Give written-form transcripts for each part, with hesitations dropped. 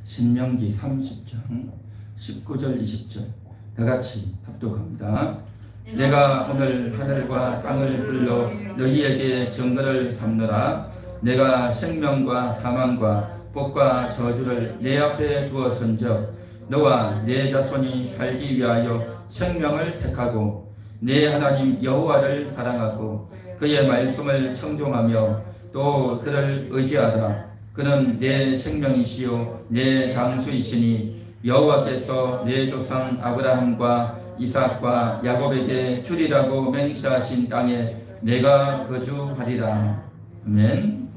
신명기 30장 19절 20절 다 같이 합독합니다. 내가 오늘 하늘과 땅을 불러 너희에게 증거를 삼노라. 내가 생명과 사망과 복과 저주를 내 앞에 두었은즉 너와 내 자손이 살기 위하여 생명을 택하고 내 하나님 여호와를 사랑하고 그의 말씀을 청종하며 또 그를 의지하라. 그는 내 생명이시요 내 장수이시니 여호와께서 내 조상 아브라함과 이삭과 야곱에게 주리라고 맹세하신 땅에 내가 거주하리라. 아멘.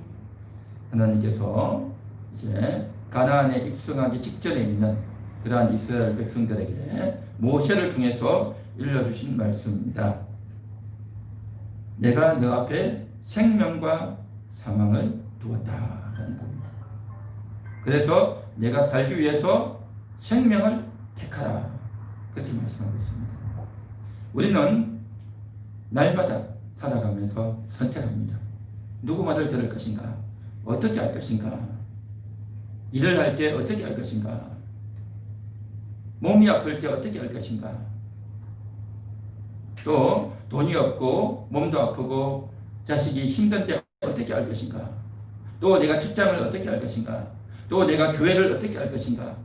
하나님께서 이제 가나안에 입성하기 직전에 있는 그러한 이스라엘 백성들에게 모세를 통해서 일러주신 말씀입니다. 내가 너 앞에 생명과 사망을 두었다라는 겁니다. 그래서 내가 살기 위해서 생명을 택하라, 그렇게 말씀하고 있습니다. 우리는 날마다 살아가면서 선택합니다. 누구 말을 들을 것인가? 어떻게 할 것인가? 일을 할 때 어떻게 할 것인가? 몸이 아플 때 어떻게 할 것인가? 또 돈이 없고 몸도 아프고 자식이 힘든 때 어떻게 할 것인가? 또 내가 직장을 어떻게 할 것인가? 또 내가 교회를 어떻게 할 것인가?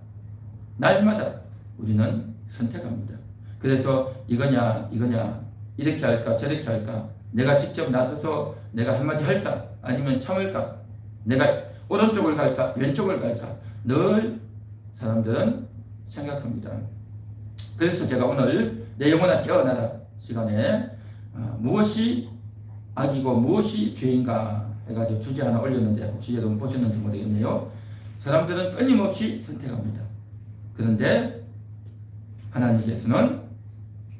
날마다 우리는 선택합니다. 그래서 이거냐 이렇게 할까 저렇게 할까, 내가 직접 나서서 내가 한마디 할까 아니면 참을까, 내가 오른쪽을 갈까 왼쪽을 갈까, 늘 사람들은 생각합니다. 그래서 제가 오늘 내 영혼아 깨어나라 시간에 무엇이 악이고 무엇이 죄인가 해가지고 주제 하나 올렸는데 혹시 여러분 보셨는지 모르겠네요. 사람들은 끊임없이 선택합니다. 그런데 하나님께서는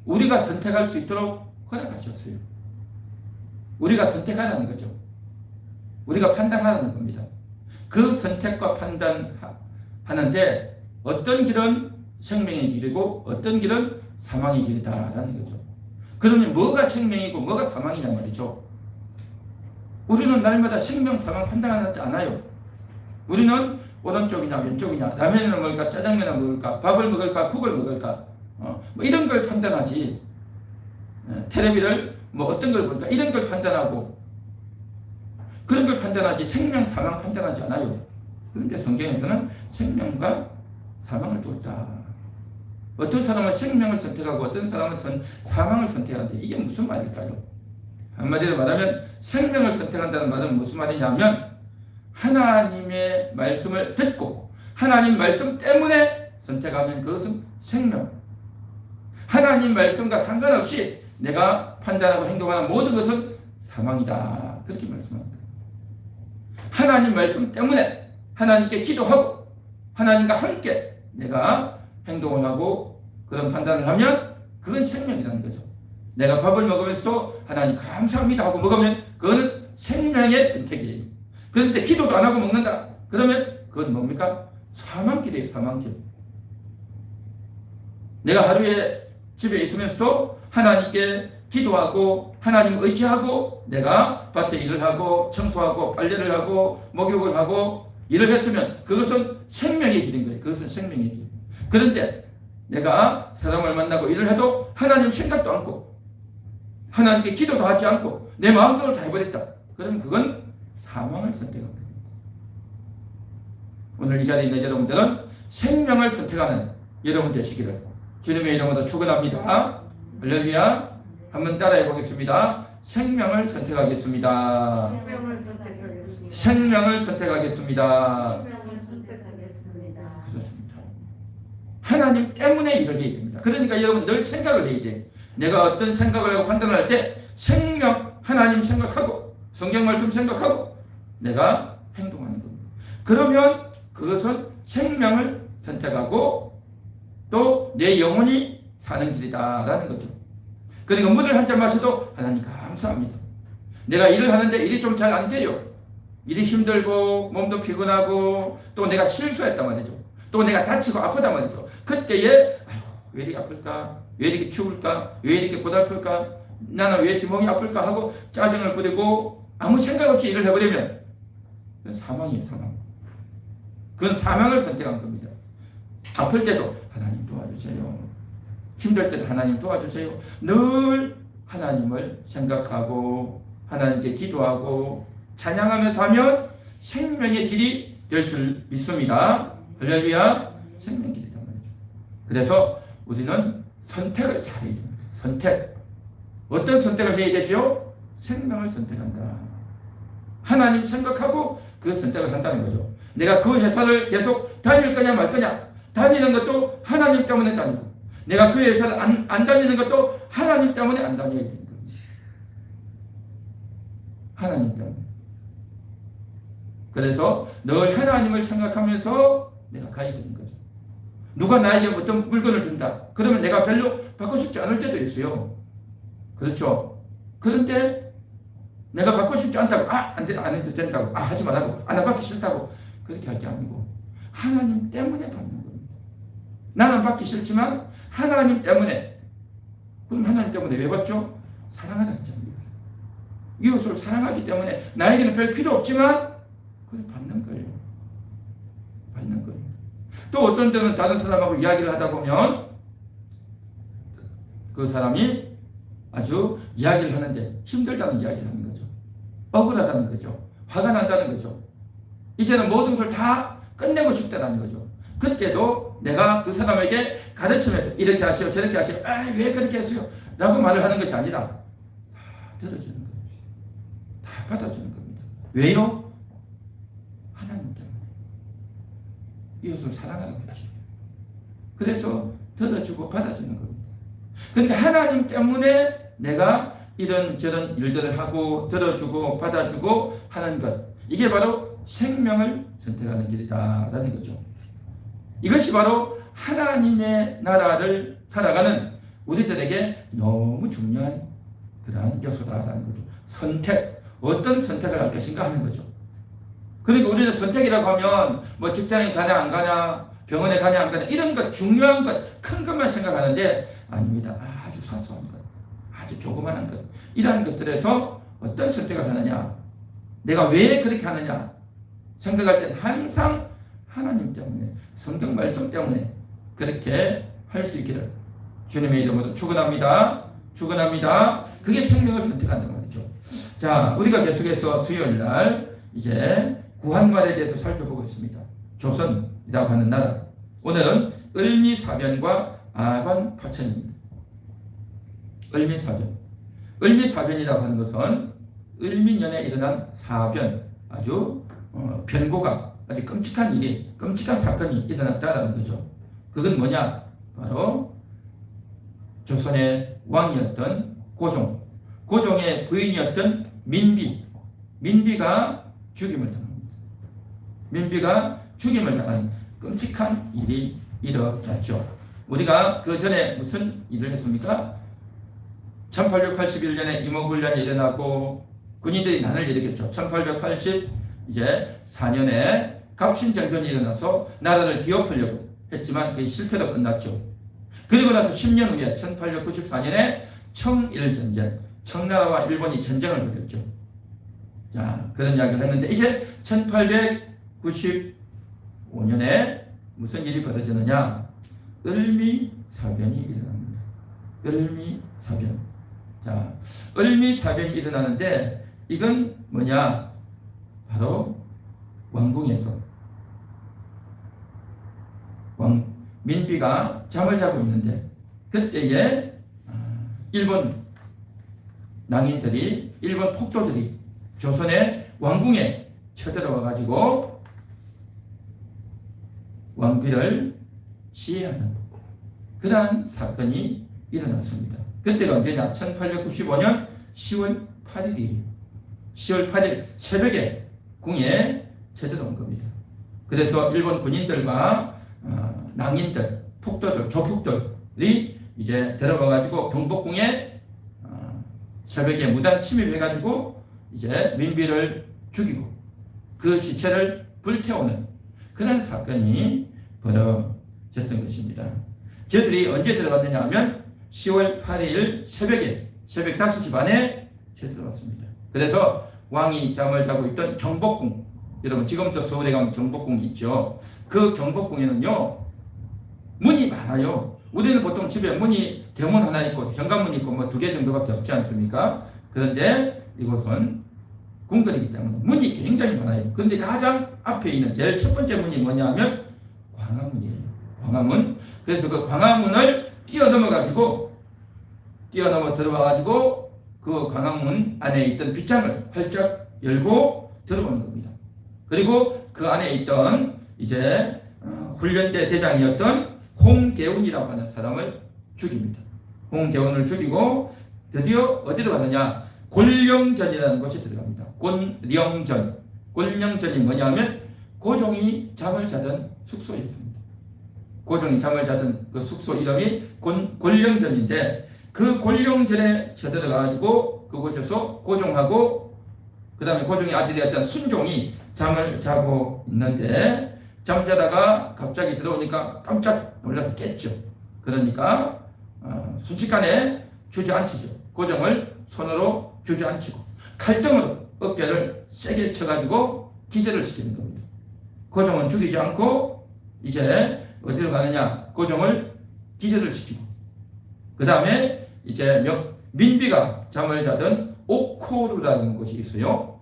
우리가 선택할 수 있도록 허락하셨어요. 우리가 선택하라는 거죠. 우리가 판단하라는 겁니다. 그 선택과 판단하는데 어떤 길은 생명의 길이고 어떤 길은 사망의 길이다라는 거죠. 그러면 뭐가 생명이고 뭐가 사망이냐 말이죠. 우리는 날마다 생명, 사망 판단하지 않아요. 우리는 오른쪽이냐 왼쪽이냐, 라면을 먹을까 짜장면을 먹을까, 밥을 먹을까 국을 먹을까, 뭐 이런 걸 판단하지, 텔레비를 뭐 어떤 걸 볼까 이런 걸 판단하고 그런 걸 판단하지 생명, 사망 판단하지 않아요. 그런데 성경에서는 생명과 사망을 두었다. 어떤 사람은 생명을 선택하고 어떤 사람은 사망을 선택하는데 이게 무슨 말일까요? 한마디로 말하면 생명을 선택한다는 말은 무슨 말이냐면 하나님의 말씀을 듣고 하나님 말씀 때문에 선택하면 그것은 생명, 하나님 말씀과 상관없이 내가 판단하고 행동하는 모든 것은 사망이다, 그렇게 말씀합니다. 하나님 말씀 때문에 하나님께 기도하고 하나님과 함께 내가 행동을 하고 그런 판단을 하면 그건 생명이라는 거죠. 내가 밥을 먹으면서도 하나님 감사합니다 하고 먹으면 그거는 생명의 선택이에요. 그런데 기도도 안 하고 먹는다 그러면 그건 뭡니까? 사망길이에요. 사망길. 내가 하루에 집에 있으면서도 하나님께 기도하고 하나님 의지하고 내가 밭에 일을 하고 청소하고 빨래를 하고 목욕을 하고 일을 했으면 그것은 생명의 길인 거예요. 그것은 생명의 길. 그런데 내가 사람을 만나고 일을 해도 하나님 생각도 않고 하나님께 기도도 하지 않고 내 마음대로 다 해버렸다. 그러면 그건 사망을 선택합니다. 오늘 이 자리에 있는 여러분들은 생명을 선택하는 여러분 되시기를 주님의 이름으로 축원합니다. 할렐루야. 한번 따라해 보겠습니다. 생명을 선택하겠습니다. 생명을 선택하겠습니다. 그렇습니다. 하나님 때문에 일을 해야 됩니다. 그러니까 여러분 늘 생각을 해야 돼. 내가 어떤 생각을 하고 판단을 할 때 생명, 하나님 생각하고 성경 말씀 생각하고 내가 행동하는 겁니다. 그러면 그것은 생명을 선택하고 또 내 영혼이 사는 길이다라는 거죠. 그러니까 물을 한 잔 마셔도 하나님 감사합니다. 내가 일을 하는데 일이 좀 잘 안 돼요. 일이 힘들고 몸도 피곤하고 또 내가 실수했단 말이죠. 또 내가 다치고 아프단 말이죠. 그때에 아이고 왜 이렇게 아플까? 왜 이렇게 추울까? 왜 이렇게 고달플까? 나는 왜 이렇게 몸이 아플까? 하고 짜증을 부리고 아무 생각 없이 일을 해버리면 사망이에요. 사망. 그건 사망을 선택한 겁니다. 아플 때도 하나님 도와주세요. 힘들 때도 하나님 도와주세요. 늘 하나님을 생각하고 하나님께 기도하고 찬양하면서 하면 생명의 길이 될 줄 믿습니다. 할렐루야. 생명의 길이란 말이죠. 그래서 우리는 선택을 잘해야 됩니다. 선택. 어떤 선택을 해야 되죠? 생명을 선택한다. 하나님 생각하고 그 선택을 한다는 거죠. 내가 그 회사를 계속 다닐 거냐 말 거냐. 다니는 것도 하나님 때문에 다니고 내가 그 회사를 안 다니는 것도 하나님 때문에 안 다녀야 되는 겁니다. 하나님 때문에. 그래서 늘 하나님을 생각하면서 내가 가야 되는 거죠. 누가 나에게 어떤 물건을 준다. 그러면 내가 별로 받고 싶지 않을 때도 있어요. 그렇죠. 그런데 내가 받고 싶지 않다고 안 해도 된다고 하지 말라고 나 받기 싫다고 그렇게 할 게 아니고 하나님 때문에 받는 겁니다. 나는 받기 싫지만 하나님 때문에. 그럼 하나님 때문에 왜 받죠? 사랑하는 거잖아요. 이웃을 사랑하기 때문에 나에게는 별 필요 없지만 그걸 받는 거예요. 받는 거예요. 또 어떤 때는 다른 사람하고 이야기를 하다 보면 그 사람이 아주 이야기를 하는데 힘들다는 이야기를 하는 거죠. 억울하다는 거죠. 화가 난다는 거죠. 이제는 모든 걸 다 끝내고 싶다는 거죠. 그때도 내가 그 사람에게 가르치면서 이렇게 하시오 저렇게 하시오 왜 그렇게 했어요? 라고 말을 하는 것이 아니라 다 들어주는 거예요. 다 받아주는 겁니다. 왜요? 하나님 때문에. 이웃을 사랑하는 거죠. 그래서 들어주고 받아주는 겁니다. 그러니까 하나님 때문에 내가 이런저런 일들을 하고 들어주고 받아주고 하는 것, 이게 바로 생명을 선택하는 길이다라는 거죠. 이것이 바로 하나님의 나라를 살아가는 우리들에게 너무 중요한 그러한 요소다라는 거죠. 선택, 어떤 선택을 할 것인가 하는 거죠. 그러니까 우리는 선택이라고 하면 뭐 직장에 가냐 안 가냐, 병원에 가냐 안 가냐 이런 것, 중요한 것, 큰 것만 생각하는데 아닙니다. 아주 사소한 것, 아주 조그마한 것, 이러한 것들에서 어떤 선택을 하느냐, 내가 왜 그렇게 하느냐 생각할 때는 항상 하나님 때문에, 성경 말씀 때문에 그렇게 할 수 있기를 주님의 이름으로 축원합니다. 축원합니다. 그게 생명을 선택한다는 말이죠. 자, 우리가 계속해서 수요일 날 이제 구한말에 대해서 살펴보고 있습니다. 조선이라고 하는 나라. 오늘은 을미사변과 아관파천입니다. 을미사변. 을미사변이라고 하는 것은 을미년에 일어난 사변, 아주 변고가 아주 끔찍한 일이, 끔찍한 사건이 일어났다라는 거죠. 그건 뭐냐? 바로 조선의 왕이었던 고종, 고종의 부인이었던 민비가 죽임을 당합니다. 민비가 죽임을 당한 끔찍한 일이 일어났죠. 우리가 그 전에 무슨 일을 했습니까? 1881년에 임원군란이 일어나고 군인들이 난을 일으켰죠. 1884년에 갑신정변이 일어나서 나라를 뒤엎으려고 했지만 그게 실패로 끝났죠. 그리고 나서 10년 후에 1894년에 청일전쟁, 청나라와 일본이 전쟁을 벌였죠. 자, 그런 이야기를 했는데 이제 1895년에 무슨 일이 벌어지느냐? 을미사변이 일어납니다. 을미사변. 자, 을미사변이 일어나는데 이건 뭐냐? 바로 왕궁에서 민비가 잠을 자고 있는데 그때에 일본 낭인들이, 일본 폭도들이 조선의 왕궁에 쳐들어와 가지고 왕비를 시해하는 그러한 사건이 일어났습니다. 그때가 언제냐? 1895년 10월 8일이에요. 10월 8일 새벽에 궁에 쳐들어온 겁니다. 그래서 일본 군인들과 낭인들, 폭도들, 조폭들이 이제 들어가가지고 경복궁에 새벽에 무단 침입해가지고 이제 민비를 죽이고 그 시체를 불태우는 그런 사건이 벌어졌던 것입니다. 저들이 언제 들어갔느냐 하면 10월 8일 새벽에, 새벽 5시 반에 들어갔습니다. 그래서 왕이 잠을 자고 있던 경복궁, 여러분 지금도 서울에 가면 경복궁이 있죠. 그 경복궁에는요 문이 많아요. 우리는 보통 집에 문이 대문 하나 있고 현관문이 있고 뭐 2개 정도밖에 없지 않습니까? 그런데 이곳은 궁궐이기 때문에 문이 굉장히 많아요. 그런데 가장 앞에 있는 제일 첫 번째 문이 뭐냐면 광화문이에요. 광화문. 그래서 그 광화문을 뛰어넘어 들어와가지고 그 광화문 안에 있던 빗장을 활짝 열고 들어오는 겁니다. 그리고 그 안에 있던 이제 훈련대 대장이었던 홍계운이라고 하는 사람을 죽입니다. 홍계운을 죽이고 드디어 어디로 가느냐? 곤령전이라는 곳에 들어갑니다. 곤령전. 곤령전이 뭐냐면 고종이 잠을 자던 숙소였습니다. 고종이 잠을 자던 그 숙소 이름이 곤령전인데 그 곤령전에 쳐들어가가지고 그곳에서 고종하고 그 다음에 고종의 아들이었던 순종이 잠을 자고 있는데 잠자다가 갑자기 들어오니까 깜짝 놀라서 깼죠. 그러니까 순식간에 주저앉히죠. 고종을 손으로 주저앉히고 칼등으로 어깨를 세게 쳐가지고 기절을 시키는 겁니다. 고종은 죽이지 않고 이제 어디로 가느냐? 고종을 기절을 시키고 그 다음에 이제 민비가 잠을 자던 옥호루라는 곳이 있어요.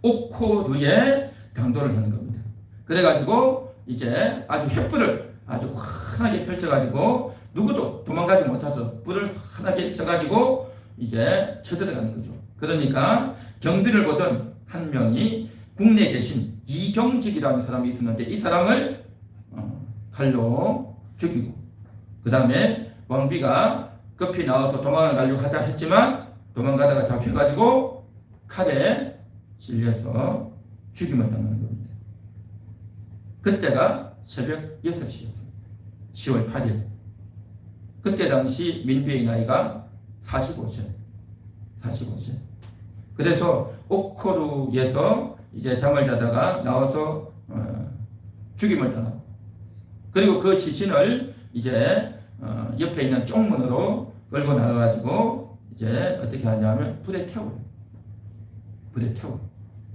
옥호루에 당도를 하는 겁니다. 그래가지고 이제 아주 횃불을 아주 환하게 펼쳐가지고 누구도 도망가지 못하도록 불을 환하게 켜가지고 이제 쳐들어가는 거죠. 그러니까 경비를 보던 한 명이 국내에 계신 이경직이라는 사람이 있었는데 이 사람을 칼로 죽이고 그 다음에 왕비가 급히 나와서 도망을 가려고 하다 했지만 도망가다가 잡혀가지고 칼에 찔려서 죽임을 당하는 겁니다. 그때가 새벽 6시였어요. 10월 8일. 그때 당시 민비의 나이가 45세. 그래서 옥호루에서 이제 잠을 자다가 나와서 죽임을 당하고 그리고 그 시신을 이제 옆에 있는 쪽문으로 끌고 나가가지고 이제 어떻게 하냐면 불에 태워요.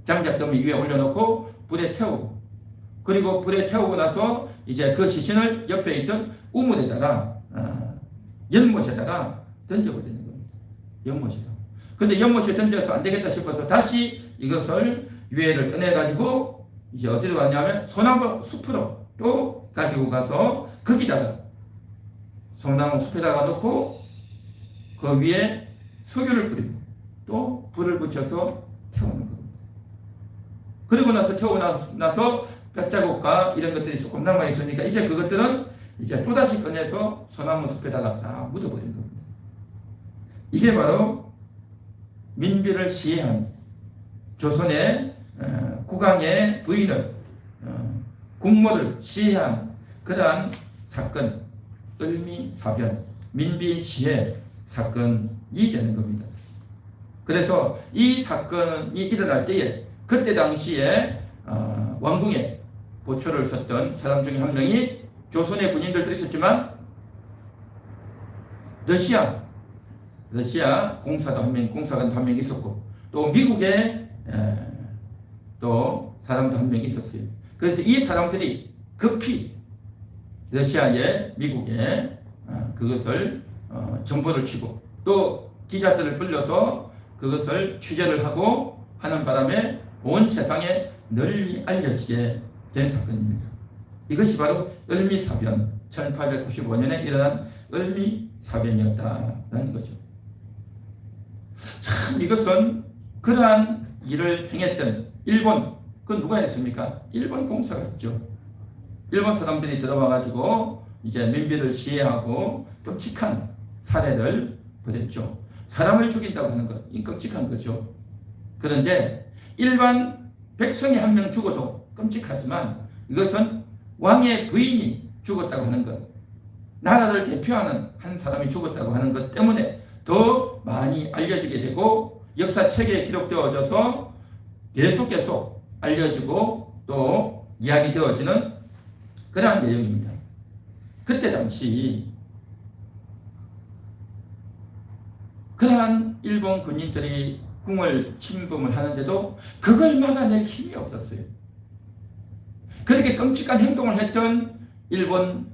장작더미 위에 올려놓고 불에 태우고 그리고 불에 태우고 나서 이제 그 시신을 옆에 있던 우물에다가 연못에다가 던져버리는 겁니다. 연못에다. 근데 연못에 던져서 안 되겠다 싶어서 다시 이것을 유해를 꺼내가지고 이제 어디로 가냐면 소나무 숲으로 또 가지고 가서 거기다가 소나무 숲에다가 놓고 그 위에 석유를 뿌리고 또 불을 붙여서 태우는 겁니다. 그리고 나서 태우고 나서 뼈자국과 이런 것들이 조금 남아있으니까 이제 그것들은 이제 또다시 꺼내서 소나무 숲에다가 싹 묻어버린 겁니다. 이게 바로 민비를 시해한 조선의 국왕의 부인을 국모를 시해한 그러한 사건 을미사변 민비시해 사건이 되는 겁니다. 그래서 이 사건이 일어날 때에 그때 당시에 왕궁에 보초를 섰던 사람 중에 한 명이 조선의 군인들도 있었지만 러시아 공사관도 한 명 있었고 또 미국에 또 사람도 한 명 있었어요. 그래서 이 사람들이 급히 러시아에 미국에 그것을 정보를 치고 또 기자들을 불러서 그것을 취재를 하고 하는 바람에 온 세상에 널리 알려지게 된 사건입니다. 이것이 바로 을미사변 1895년에 일어난 을미사변이었다라는 거죠. 참 이것은 그러한 일을 행했던 일본 그 누가 했습니까? 일본 공사가 했죠. 일본 사람들이 들어와가지고 이제 민비를 시해하고 끔찍한 살해를 벌였죠. 사람을 죽인다고 하는 것, 이 끔찍한 거죠. 그런데 일반 백성이 한 명 죽어도 끔찍하지만 이것은 왕의 부인이 죽었다고 하는 것, 나라를 대표하는 한 사람이 죽었다고 하는 것 때문에 더 많이 알려지게 되고 역사책에 기록되어져서 계속 알려지고 또 이야기되어지는 그러한 내용입니다. 그때 당시 그러한 일본 군인들이 궁을 침범을 하는데도 그걸 막아낼 힘이 없었어요. 그렇게 끔찍한 행동을 했던 일본이라고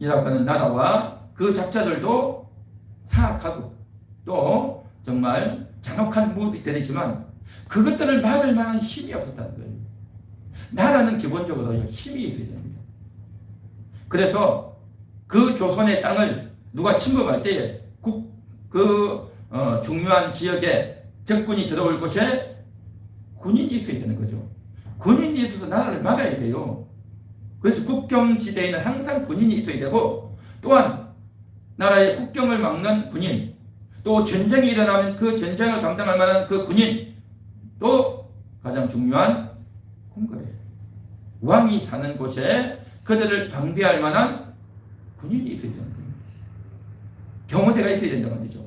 하는 나라와 그 작자들도 사악하고 또 정말 잔혹한 무리들이지만 그것들을 막을 만한 힘이 없었다는 거예요. 나라는 기본적으로 힘이 있어야 됩니다. 그래서 그 조선의 땅을 누가 침범할 때에 중요한 지역에 적군이 들어올 곳에 군인이 있어야 되는 거죠. 군인이 있어서 나라를 막아야 돼요. 그래서 국경지대에는 항상 군인이 있어야 되고, 또한 나라의 국경을 막는 군인, 또 전쟁이 일어나면 그 전쟁을 감당할 만한 그 군인, 또 가장 중요한 궁궐이에요. 왕이 사는 곳에 그들을 방비할 만한 군인이 있어야 되는 거예요. 경호대가 있어야 된단 말이죠.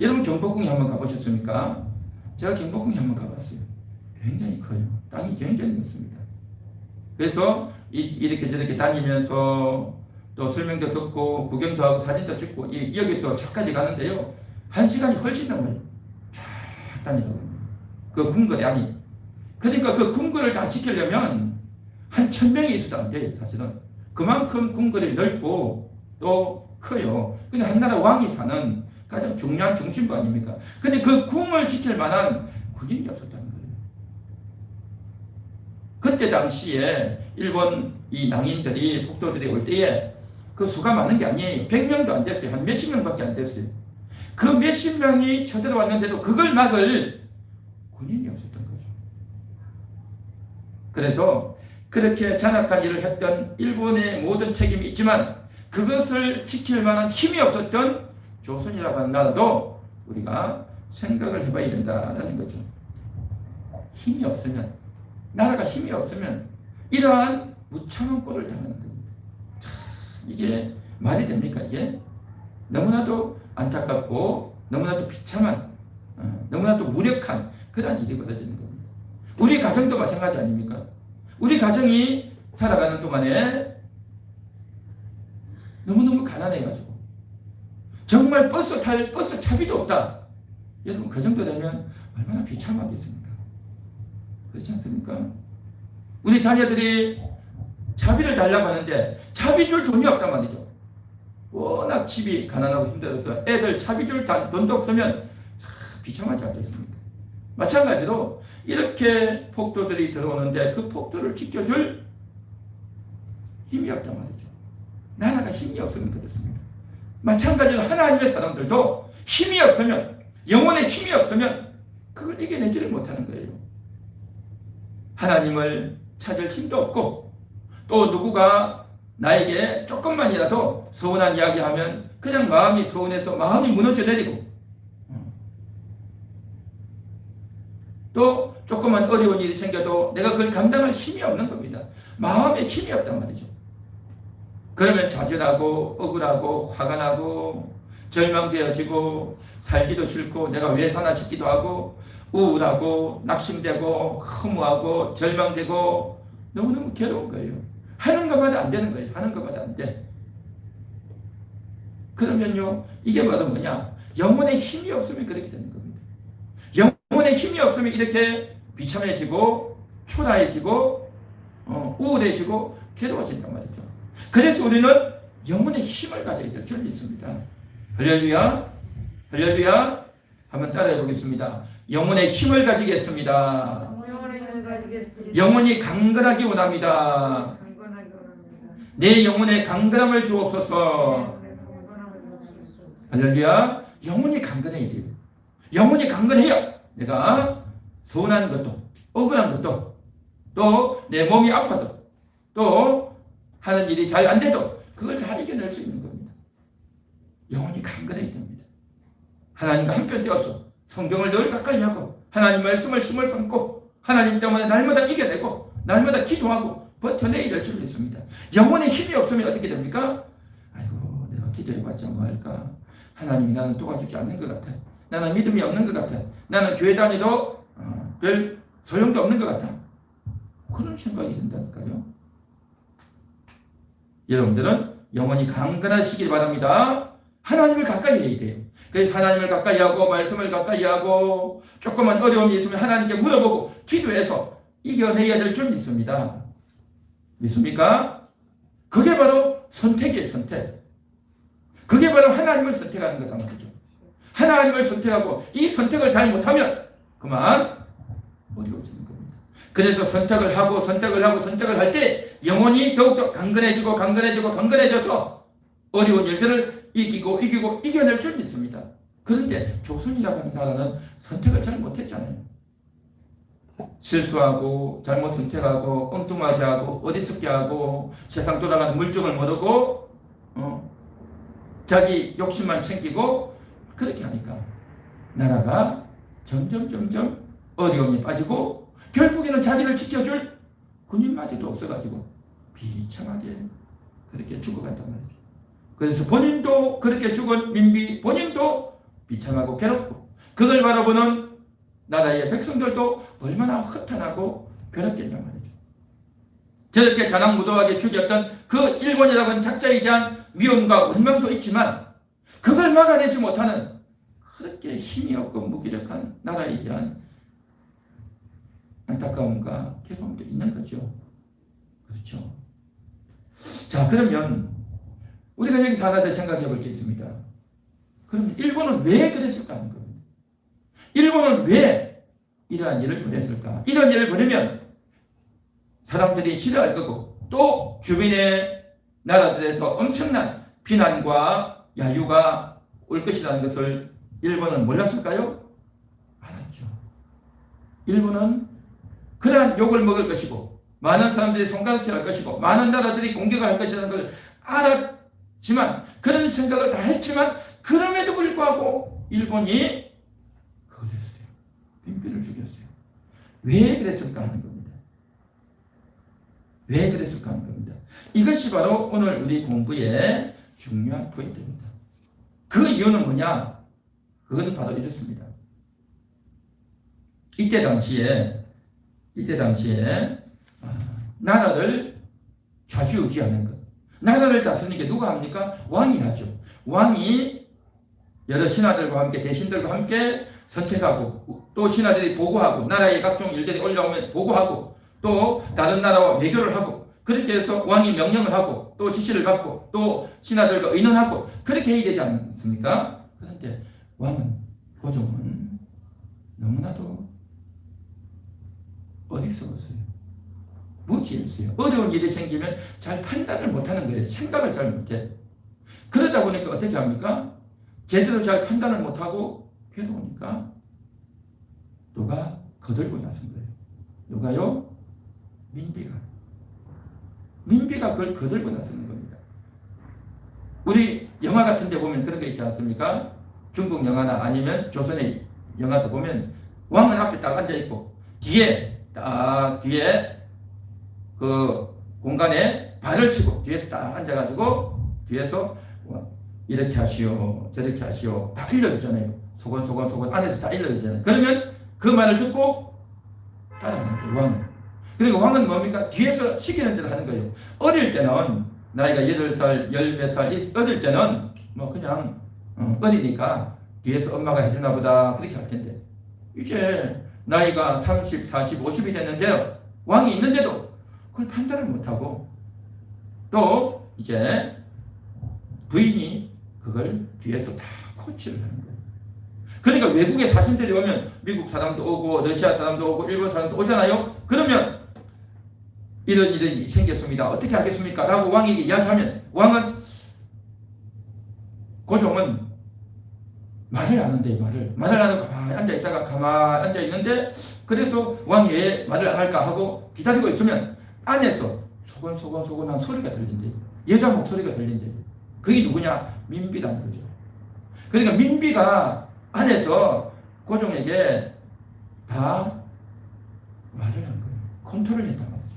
여러분 경복궁에 한번 가보셨습니까? 제가 경복궁에 한번 가봤어요. 굉장히 커요. 땅이 굉장히 넓습니다. 그래서 이렇게 저렇게 다니면서 또 설명도 듣고 구경도 하고 사진도 찍고 여기서 저까지 가는데요. 1시간이 훨씬 넘어요. 쫙 다니고 그 궁궐이 아니. 그러니까 그 궁궐을 다 지키려면 한 1000명이 있어도 안 돼요. 사실은 그만큼 궁궐이 넓고 또 커요. 근데 한 나라 왕이 사는 가장 중요한 중심부 아닙니까? 근데 그 궁을 지킬 만한 군인이 없었다는 거예요. 그때 당시에 일본 이 낭인들이 북도들이 올 때에 그 수가 많은 게 아니에요. 100명도 안 됐어요. 한 몇십 명밖에 안 됐어요. 그 몇십 명이 쳐들어왔는데도 그걸 막을 군인이 없었던 거죠. 그래서 그렇게 잔악한 일을 했던 일본의 모든 책임이 있지만 그것을 지킬 만한 힘이 없었던 조선이라고 하는 나라도 우리가 생각을 해봐야 된다는 거죠. 힘이 없으면, 나라가 힘이 없으면 이러한 무참한 꼴을 당하는 겁니다. 이게 말이 됩니까? 이게 너무나도 안타깝고 너무나도 비참한, 너무나도 무력한 그런 일이 벌어지는 겁니다. 우리 가정도 마찬가지 아닙니까? 우리 가정이 살아가는 동안에 너무너무 가난해가지고 정말 버스 차비도 없다. 여러분 그 정도 되면 얼마나 비참하겠습니까? 그렇지 않습니까? 우리 자녀들이 차비를 달라고 하는데 차비 줄 돈이 없단 말이죠. 워낙 집이 가난하고 힘들어서 애들 차비 줄 돈도 없으면 비참하지 않겠습니까? 마찬가지로 이렇게 폭도들이 들어오는데 그 폭도를 지켜줄 힘이 없단 말이죠. 나라가 힘이 없으면 그렇습니다. 마찬가지로 하나님의 사람들도 힘이 없으면, 영혼의 힘이 없으면 그걸 이겨내지를 못하는 거예요. 하나님을 찾을 힘도 없고 또 누구가 나에게 조금만이라도 서운한 이야기하면 그냥 마음이 서운해서 마음이 무너져 내리고, 또 조금만 어려운 일이 생겨도 내가 그걸 감당할 힘이 없는 겁니다. 마음에 힘이 없단 말이죠. 그러면 좌절하고 억울하고 화가 나고 절망되어지고 살기도 싫고 내가 왜 사나 싶기도 하고 우울하고 낙심되고 허무하고 절망되고 너무너무 괴로운 거예요. 하는 것마다 안 되는 거예요. 하는 것마다 안 돼. 그러면요, 이게 바로 뭐냐? 영혼의 힘이 없으면 그렇게 되는 겁니다. 영혼의 힘이 없으면 이렇게 비참해지고 초라해지고 우울해지고 괴로워진단 말이죠. 그래서 우리는 영혼의 힘을 가져야 될 줄 믿습니다. 할렐루야, 할렐루야. 한번 따라해 보겠습니다. 영혼의 힘을 가지겠습니다. 영혼이 강건하기 원합니다. 내 영혼의 강건함을 주옵소서. 할렐루야. 영혼이 강건해야 돼요. 영혼이 강건해야 내가 서운한 것도 억울한 것도 또 내 몸이 아파도 또 하는 일이 잘 안 돼도 그걸 다 이겨낼 수 있는 겁니다. 영혼이 강건해야 됩니다. 하나님과 한편 되어서 성경을 늘 가까이 하고 하나님 말씀을 힘을 삼고 하나님 때문에 날마다 이겨내고 날마다 기도하고 버텨내야 될 줄 믿습니다. 영혼의 힘이 없으면 어떻게 됩니까? 아이고 내가 기도해봤자 뭐할까? 하나님이 나는 도와주지 않는 것 같아. 나는 믿음이 없는 것 같아. 나는 교회 다니도 별 소용도 없는 것 같아. 그런 생각이 든다니까요. 여러분들은 영혼이 강건하시길 바랍니다. 하나님을 가까이 해야 돼요. 그래서 하나님을 가까이 하고 말씀을 가까이 하고 조금만 어려움이 있으면 하나님께 물어보고 기도해서 이겨내야 될 줄 믿습니다. 믿습니까? 그게 바로 선택이에요, 선택. 그게 바로 하나님을 선택하는 거다 말이죠. 하나님을 선택하고 이 선택을 잘 못하면 그만 어려워지는 겁니다. 그래서 선택을 하고 선택을 할 때 영혼이 더욱더 강건해져서 어려운 일들을 이겨낼 줄 믿습니다. 그런데 조선이라고 하는 나라는 선택을 잘 못했잖아요. 실수하고 잘못 선택하고 엉뚱하게 하고 어리석게 하고 세상 돌아가는 물정을 모르고 자기 욕심만 챙기고 그렇게 하니까 나라가 점점 어려움이 빠지고 결국에는 자기를 지켜줄 군인마저도 없어가지고 비참하게 그렇게 죽어간단 말이죠. 그래서 본인도 그렇게 죽은 민비 본인도 비참하고 괴롭고 그걸 바라보는 나라의 백성들도 얼마나 허탄하고 괴롭겠냐 말이죠. 저렇게 자랑무도하게 죽였던 그 일본이라고 하는 작자에 대한 미움과 원망도 있지만 그걸 막아내지 못하는 그렇게 힘이 없고 무기력한 나라에 대한 안타까움과 괴로움도 있는 거죠. 그렇죠. 자, 그러면 우리가 여기서 하나 더 생각해 볼 게 있습니다. 그럼 일본은 왜 그랬을까 하는 겁니다. 일본은 왜 이러한 일을 벌였을까? 이런 일을 벌이면 사람들이 싫어할 거고 또 주변의 나라들에서 엄청난 비난과 야유가 올 것이라는 것을 일본은 몰랐을까요? 알았죠. 일본은 그러한 욕을 먹을 것이고 많은 사람들이 손가락질할 것이고 많은 나라들이 공격을 할 것이라는 걸 알았지만 그런 생각을 다 했지만 그럼에도 불구하고 일본이 그걸 했어요. 민비를 죽였어요. 왜 그랬을까 하는 겁니다. 왜 그랬을까 하는 겁니다. 이것이 바로 오늘 우리 공부의 중요한 포인트입니다. 그 이유는 뭐냐? 그건 바로 이렇습니다. 이때 당시에 나라를 좌지우지하는 것. 나라를 다스리는 게 누가 합니까? 왕이 하죠. 왕이 여러 신하들과 함께 대신들과 함께 선택하고 또 신하들이 보고하고 나라의 각종 일들이 올라오면 보고하고 또 다른 나라와 외교를 하고 그렇게 해서 왕이 명령을 하고 또 지시를 받고 또 신하들과 의논하고 그렇게 해야 되지 않습니까? 그런데 왕은 고종은 너무나도 어리석었어요. 무지했어요. 어려운 일이 생기면 잘 판단을 못하는 거예요. 생각을 잘 못해. 그러다 보니까 어떻게 합니까? 제대로 잘 판단을 못하고 괴로우니까 누가 거들고 나선 거예요. 누가요? 민비가 그걸 거들고 나서는 겁니다. 우리 영화 같은 데 보면 그런 거 있지 않습니까? 중국 영화나 아니면 조선의 영화도 보면 왕은 앞에 딱 앉아있고 뒤에 그 공간에 발을 치고 뒤에서 딱 앉아가지고 뒤에서 이렇게 하시오 저렇게 하시오 다 일러주잖아요. 소곤 안에서 다 일러주잖아요. 그러면 그 말을 듣고 따라하는 거예요. 왕은. 그리고 왕은 뭡니까? 뒤에서 시키는 대로 하는 거예요. 어릴 때는 나이가 8살, 10몇 어릴 때는 뭐 그냥 어리니까 뒤에서 엄마가 해주나 보다 그렇게 할 텐데 이제 나이가 30, 40, 50이 됐는데 왕이 있는데도 그걸 판단을 못하고 또 이제 부인이 그걸 뒤에서 다 코치를 하는 거예요. 그러니까 외국의 사신들이 오면 미국 사람도 오고 러시아 사람도 오고 일본 사람도 오잖아요. 그러면 이런 일이 생겼습니다. 어떻게 하겠습니까? 라고 왕에게 이야기하면 왕은 고종은 말을 안 한대요. 말을 안 하고 가만히 앉아있다가 가만히 앉아있는데 그래서 왕이 왜 말을 안 할까 하고 기다리고 있으면 안에서 소곤한 소리가 들린대요. 여자 목소리가 들린대요. 그게 누구냐? 민비라는 거죠. 그러니까 민비가 안에서 고종에게 다 말을 한 거예요. 컨트롤을 했단 말이죠.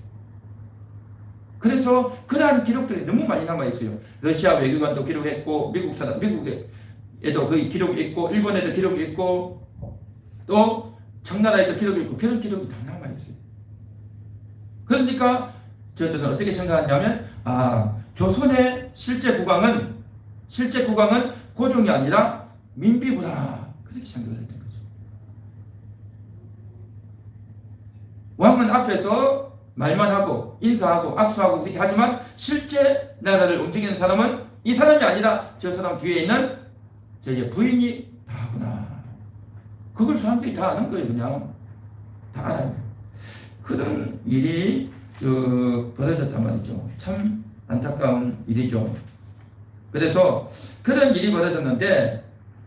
그래서 그러한 기록들이 너무 많이 남아있어요. 러시아 외교관도 기록했고 미국에도 그 기록이 있고 일본에도 기록이 있고 또 청나라에도 기록이 있고 그런 기록이 다 남아있어요. 그러니까 저들은 어떻게 생각하냐면 조선의 실제 국왕은 고종이 아니라 민비구나 그렇게 생각을 했던 거죠. 왕은 앞에서 말만 하고 인사하고 악수하고 그렇게 하지만 실제 나라를 움직이는 사람은 이 사람이 아니라 저 사람 뒤에 있는 저의 부인이 다 하구나. 그걸 사람들이 다 아는 거예요. 그냥 다 알아요. 그런 일이 벌어졌단 말이죠. 참 안타까운 일이죠. 그래서 그런 일이 벌어졌는데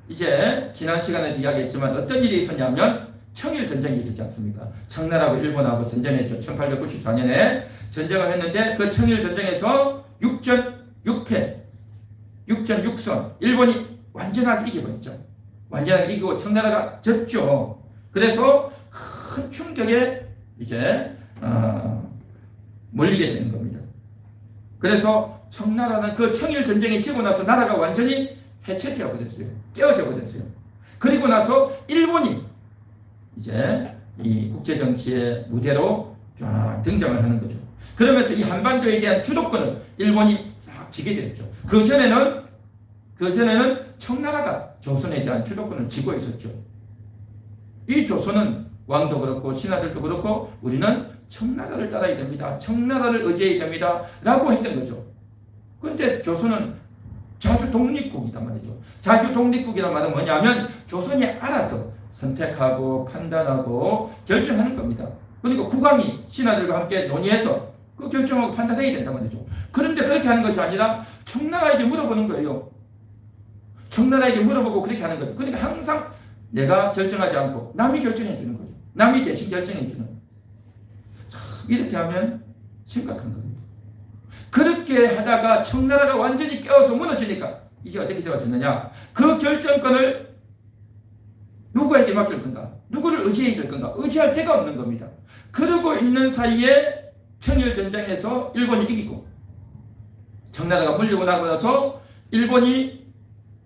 이제 지난 시간에도 이야기했지만 어떤 일이 있었냐면 청일 전쟁이 있었지 않습니까? 청나라하고 일본하고 전쟁했죠. 1894년에 전쟁을 했는데 그 청일 전쟁에서 6전 6패, 6전 6선 일본이 완전하게 이겨버렸죠. 완전하게 이기고 청나라가 졌죠. 그래서 큰 충격에 이제 몰리게 되는 겁니다. 그래서 청나라는 그 청일 전쟁이 지고 나서 나라가 완전히 해체되어 버렸어요. 깨어져 버렸어요. 그리고 나서 일본이 이제 이 국제정치의 무대로 쫙 등장을 하는 거죠. 그러면서 이 한반도에 대한 주도권을 일본이 싹 쥐게 됐죠. 그 전에는 청나라가 조선에 대한 주도권을 쥐고 있었죠. 이 조선은 왕도 그렇고 신하들도 그렇고 우리는 청나라를 따라야 됩니다. 청나라를 의지해야 됩니다. 라고 했던 거죠. 그런데 조선은 자주 독립국이단 말이죠. 자주 독립국이란 말은 뭐냐면 조선이 알아서 선택하고 판단하고 결정하는 겁니다. 그러니까 국왕이 신하들과 함께 논의해서 그 결정하고 판단해야 된단 말이죠. 그런데 그렇게 하는 것이 아니라 청나라에게 물어보는 거예요. 청나라에게 물어보고 그렇게 하는 거죠. 그러니까 항상 내가 결정하지 않고 남이 결정해 주는 거죠. 남이 대신 결정해 주는. 이렇게 하면 심각한 겁니다. 그렇게 하다가 청나라가 완전히 깨어서 무너지니까 이제 어떻게 되어졌느냐? 그 결정권을 누구에게 맡길 건가? 누구를 의지해야 될 건가? 의지할 데가 없는 겁니다. 그러고 있는 사이에 청일 전쟁에서 일본이 이기고 청나라가 물리고 나고 나서 일본이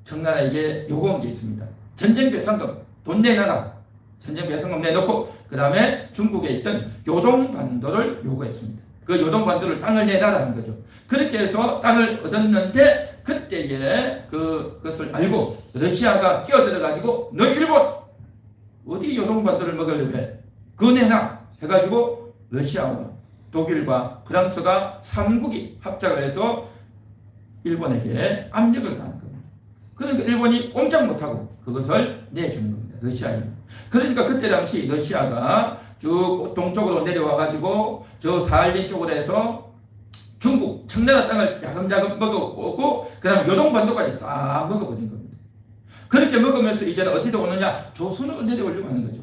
청나라에게 요구한 게 있습니다. 전쟁 배상금 돈 내놔라. 전쟁 배상금 내놓고 그 다음에 중국에 있던 요동반도를 요구했습니다. 그 요동반도를 땅을 내놔라 한 거죠. 그렇게 해서 땅을 얻었는데 그때에 그것을 알고 러시아가 끼어들어가지고 너 일본 어디 요동반도를 먹으려고 해? 그거 내놔 해가지고 러시아와 독일과 프랑스가 3국이 합작을 해서 일본에게 압력을 가하는 겁니다. 그러니까 일본이 꼼짝 못하고 그것을 내주는 겁니다. 러시아에. 그러니까 그때 당시 러시아가 쭉 동쪽으로 내려와가지고 저 사할린 쪽으로 해서 중국 청나라 땅을 야금야금 먹어보고 그 다음 요동반도까지 싹 먹어버린 겁니다. 그렇게 먹으면서 이제는 어디로 오느냐? 조선으로 내려오려고 하는 거죠.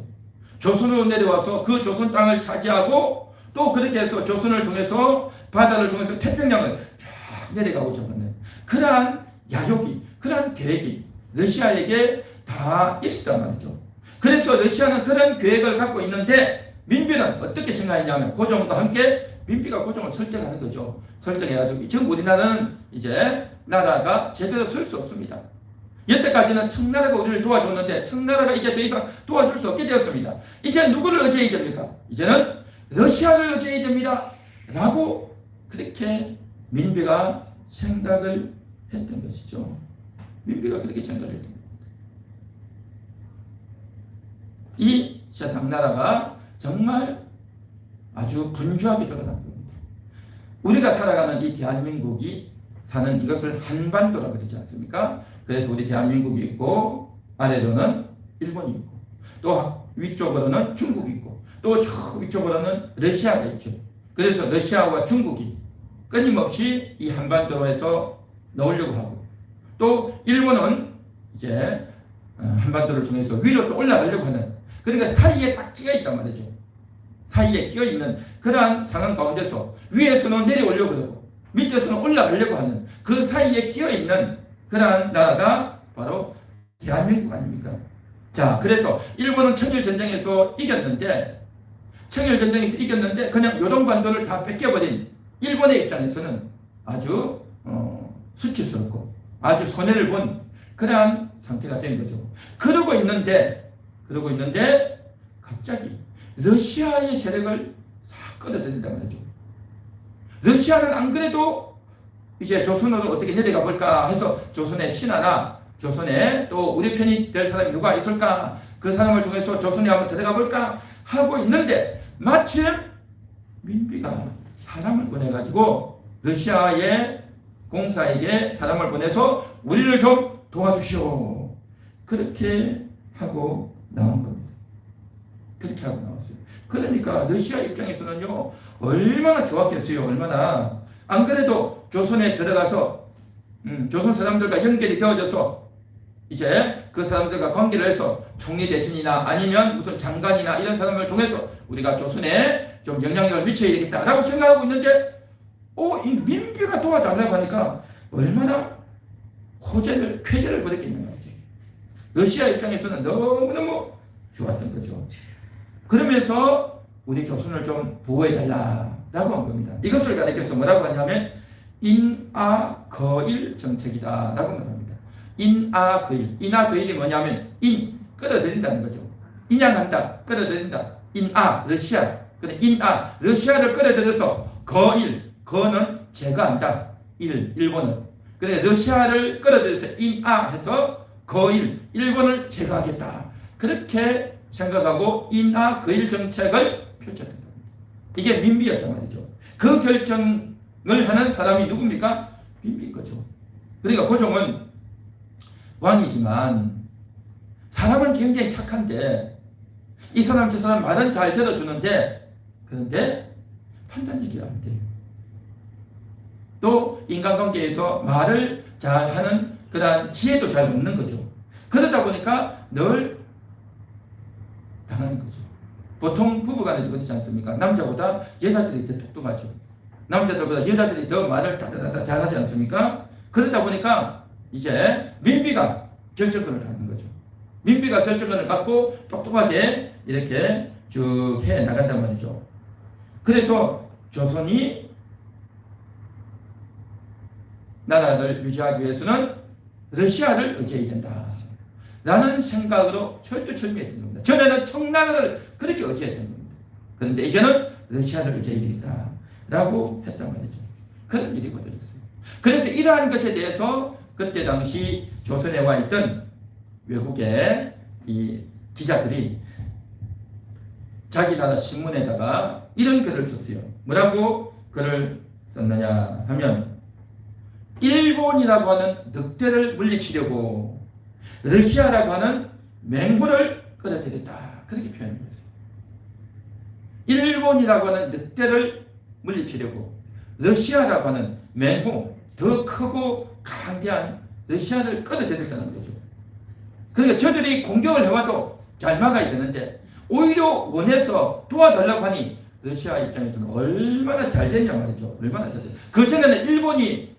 조선으로 내려와서 그 조선 땅을 차지하고 또 그렇게 해서 조선을 통해서 바다를 통해서 태평양을 쫙 내려가고자 하는 그러한 야욕이 그러한 계획이 러시아에게 다 있었단 말이죠. 그래서 러시아는 그런 계획을 갖고 있는데 민비는 어떻게 생각했냐면 고종과 함께 민비가 고종을 설득하는 거죠. 설득해가지고 지금 우리나라는 이제 나라가 제대로 설 수 없습니다. 여태까지는 청나라가 우리를 도와줬는데 청나라가 이제 더 이상 도와줄 수 없게 되었습니다. 이제 누구를 의지해야 됩니까? 이제는 러시아를 의지해야 됩니다. 라고 그렇게 민비가 생각을 했던 것이죠. 민비가 그렇게 생각을 했던 겁니다. 이 세상 나라가 정말 아주 분주하게 드러난 겁니다. 우리가 살아가는 이 대한민국이 사는 이것을 한반도라고 그러지 않습니까? 그래서 우리 대한민국이 있고 아래로는 일본이 있고 또 위쪽으로는 중국이 있고 또 저 위쪽으로는 러시아가 있죠. 그래서 러시아와 중국이 끊임없이 이 한반도로 해서 넣으려고 하고 또 일본은 이제 한반도를 통해서 위로 또 올라가려고 하는 그러니까 사이에 딱 끼어 있단 말이죠. 사이에 끼어 있는 그러한 상황 가운데서 위에서는 내려오려고 하고 밑에서는 올라가려고 하는 그 사이에 끼어 있는 그러한 나라가 바로 대한민국 아닙니까? 자, 그래서 일본은 청일전쟁에서 이겼는데 그냥 요동반도를 다 뺏겨버린 일본의 입장에서는 아주 수치스럽고 아주 손해를 본 그러한 상태가 된 거죠. 그러고 있는데 갑자기 러시아의 세력을 싹 끌어들인단 말이죠. 러시아는 안 그래도 이제 조선으로 어떻게 내려가 볼까 해서 조선의 신하나 조선에 또 우리 편이 될 사람이 누가 있을까 그 사람을 통해서 조선에 한번 들어가 볼까 하고 있는데 마침 민비가 사람을 보내가지고 러시아의 공사에게 사람을 보내서 우리를 좀 도와주시오. 그렇게 하고 나온 겁니다. 그렇게 하고 나왔어요. 그러니까 러시아 입장에서는요, 얼마나 좋았겠어요. 얼마나. 안 그래도 조선에 들어가서 조선 사람들과 연결이 되어져서 이제 그 사람들과 관계를 해서 총리 대신이나 아니면 무슨 장관이나 이런 사람을 통해서 우리가 조선에 좀 영향력을 미쳐야 되겠다라고 생각하고 있는데, 이 민비가 도와달라고 하니까 얼마나 쾌재를 부렸겠냐는 거지. 러시아 입장에서는 너무너무 좋았던 거죠. 그러면서 우리 조선을 좀 보호해달라라고 한 겁니다. 이것을 가리켜서 뭐라고 하냐면 인아거일 정책이다라고 말합니다. 인아거일. 인아거일이 뭐냐면 끌어들인다는 거죠. 인양한다, 끌어들인다. 러시아. 그래, 러시아를 끌어들여서 거는 제거한다. 일본은. 그래, 러시아를 끌어들여서 해서 일본을 제거하겠다. 그렇게 생각하고 인하거일 정책을 펼쳤던 겁니다. 이게 민비였단 말이죠. 그 결정을 하는 사람이 누굽니까? 민비인 거죠. 그러니까 고종은 왕이지만 사람은 굉장히 착한데, 이 사람 저 사람 말은 잘 들어주는데, 그런데 판단력이 안 돼요. 또 인간관계에서 말을 잘하는 그런 지혜도 잘 없는 거죠. 그러다 보니까 늘 당하는 거죠. 보통 부부간에도 그렇지 않습니까? 남자보다 여자들이 더 똑똑하죠. 남자들보다 여자들이 더 말을 다다다다 잘하지 않습니까? 그러다 보니까 이제 민비가 결정권을 갖는 거죠. 민비가 결정권을 갖고 똑똑하게 이렇게 쭉 해 나간단 말이죠. 그래서 조선이 나라를 유지하기 위해서는 러시아를 의지해야 된다 라는 생각으로 철두철미했던 겁니다. 전에는 청나라를 그렇게 의지했던 겁니다. 그런데 이제는 러시아를 의지해야 되겠다 라고 했단 말이죠. 그런 일이 벌어졌어요. 그래서 이러한 것에 대해서 그때 당시 조선에 와 있던 외국의 이 기자들이 자기 나라 신문에다가 이런 글을 썼어요. 뭐라고 글을 썼느냐 하면, 일본이라고 하는 늑대를 물리치려고 러시아라고 하는 맹구를 끌어들였다. 그렇게 표현했어요. 일본이라고 하는 늑대를 물리치려고 러시아라고 하는 맹구, 더 크고 강대한 러시아를 끌어들였다는 거죠. 그러니까 저들이 공격을 해와도 잘 막아야 되는데 오히려 원해서 도와달라고 하니 러시아 입장에서는 얼마나 잘 됐냐 말이죠. 얼마나 잘 됐냐. 그전에는 일본이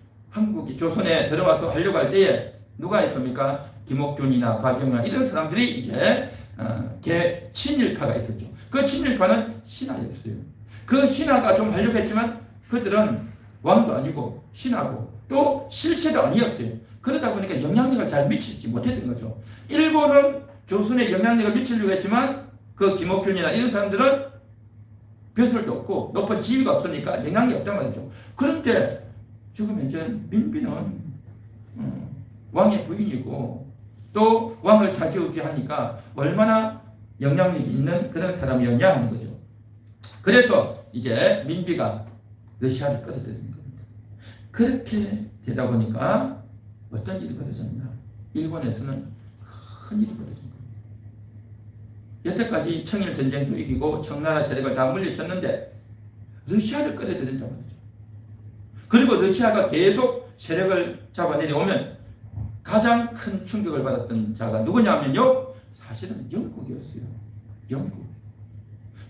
조선에 들어와서 하려고 할 때에 누가 있습니까? 김옥균이나 박영이나 이런 사람들이 이제 친일파가 있었죠. 그 친일파는 신하였어요. 그 신하가 좀 하려고 했지만 그들은 왕도 아니고 신하고 또 실세도 아니었어요. 그러다 보니까 영향력을 잘 미치지 못했던 거죠. 일본은 조선에 영향력을 미치려고 했지만 그 김옥균이나 이런 사람들은 벼슬도 없고 높은 지위가 없으니까 영향이 없단 말이죠. 그런데 지금 현재 민비는 왕의 부인이고 또 왕을 좌지우지하니까 얼마나 영향력이 있는 그런 사람이었냐 하는 거죠. 그래서 이제 민비가 러시아를 끌어들이는 겁니다. 그렇게 되다 보니까 어떤 일이 벌어졌나? 일본에서는 큰 일이 벌어진 겁니다. 여태까지 청일 전쟁도 이기고 청나라 세력을 다 물리쳤는데 러시아를 끌어들인단 말이죠. 그리고 러시아가 계속 세력을 잡아내려오면 가장 큰 충격을 받았던 자가 누구냐면요, 사실은 영국이었어요. 영국.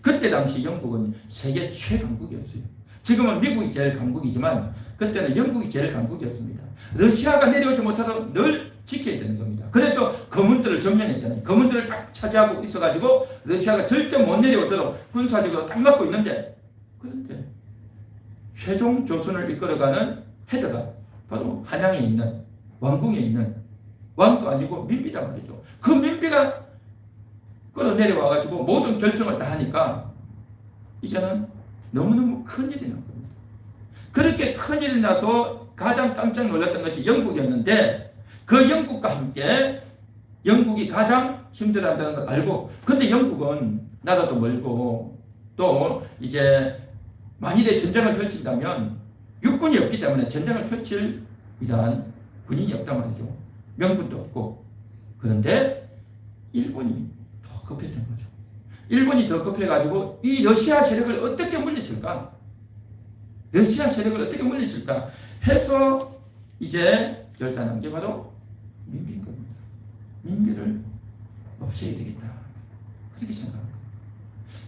그때 당시 영국은 세계 최강국이었어요. 지금은 미국이 제일 강국이지만 그때는 영국이 제일 강국이었습니다. 러시아가 내려오지 못하도록 늘 지켜야 되는 겁니다. 그래서 거문들을 점령했잖아요. 거문들을 딱 차지하고 있어가지고 러시아가 절대 못 내려오도록 군사적으로 딱 막고 있는데, 그런데 최종 조선을 이끌어가는 헤드가 바로 한양에 있는 왕궁에 있는 왕도 아니고 민비단 말이죠. 그 민비가 끌어내려와가지고 모든 결정을 다 하니까 이제는 너무너무 큰일이 난 겁니다. 그렇게 큰일이 나서 가장 깜짝 놀랐던 것이 영국이었는데, 그 영국과 함께 영국이 가장 힘들어한다는 걸 알고, 근데 영국은 나라도 멀고 또 이제 만일에 전쟁을 펼친다면 육군이 없기 때문에 전쟁을 펼칠 이러한 군인이 없단 말이죠. 명분도 없고. 그런데 일본이 더 급했던 거죠. 일본이 더 급해가지고 이 러시아 세력을 어떻게 물리칠까? 러시아 세력을 어떻게 물리칠까? 해서 이제 결단한 게 바로 민비인 겁니다. 민비를 없애야 되겠다. 그렇게 생각한 거예요.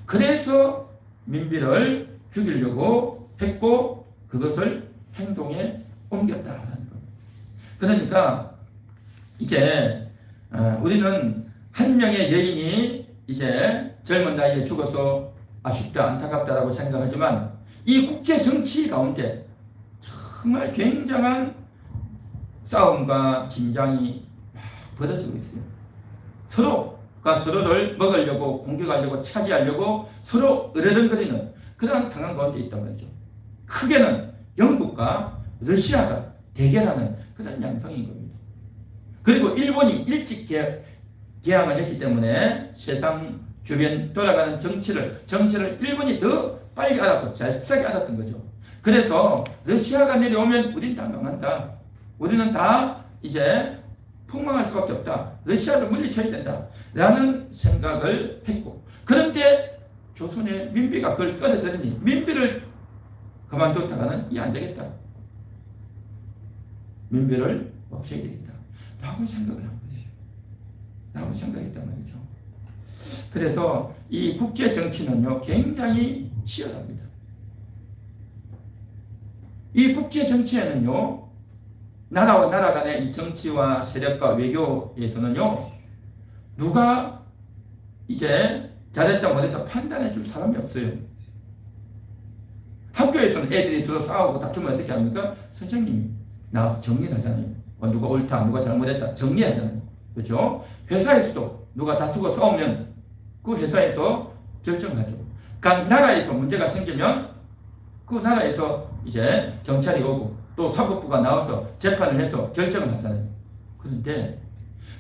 그래서 민비를 죽이려고 했고 그것을 행동에 옮겼다라는 겁니다. 그러니까 이제 우리는 한 명의 여인이 이제 젊은 나이에 죽어서 아쉽다 안타깝다라고 생각하지만 이 국제 정치 가운데 정말 굉장한 싸움과 긴장이 막 벌어지고 있어요. 서로가 서로를 먹으려고 공격하려고 차지하려고 서로 으르렁거리는 그러한 상황 가운데 있단 말이죠. 크게는 영국과 러시아가 대결하는 그런 양상인 겁니다. 그리고 일본이 일찍 개항을 했기 때문에 세상 주변 돌아가는 정치를 일본이 더 빨리 알았고 잽싸게 알았던 거죠. 그래서 러시아가 내려오면 우린 다 망한다. 우리는 다 이제 폭망할 수밖에 없다. 러시아를 물리쳐야 된다. 라는 생각을 했고 그런데 조선의 민비가 그걸 끌어들이니 민비를 그만뒀다가는 이 안 되겠다. 민비를 없애야 되겠다. 라고 생각을 한 거예요. 라고 생각했단 말이죠. 그래서 이 국제 정치는요, 굉장히 치열합니다. 이 국제 정치에는요, 나라와 나라 간의 이 정치와 세력과 외교에서는요, 누가 이제 잘했다 못했다 판단해 줄 사람이 없어요. 학교에서는 애들이 서로 싸우고 다투면 어떻게 합니까? 선생님이 나와서 정리하잖아요. 누가 옳다, 누가 잘못했다 정리하잖아요. 그렇죠? 회사에서도 누가 다투고 싸우면 그 회사에서 결정하죠. 각 나라에서 문제가 생기면 그 나라에서 이제 경찰이 오고 또 사법부가 나와서 재판을 해서 결정을 하잖아요. 그런데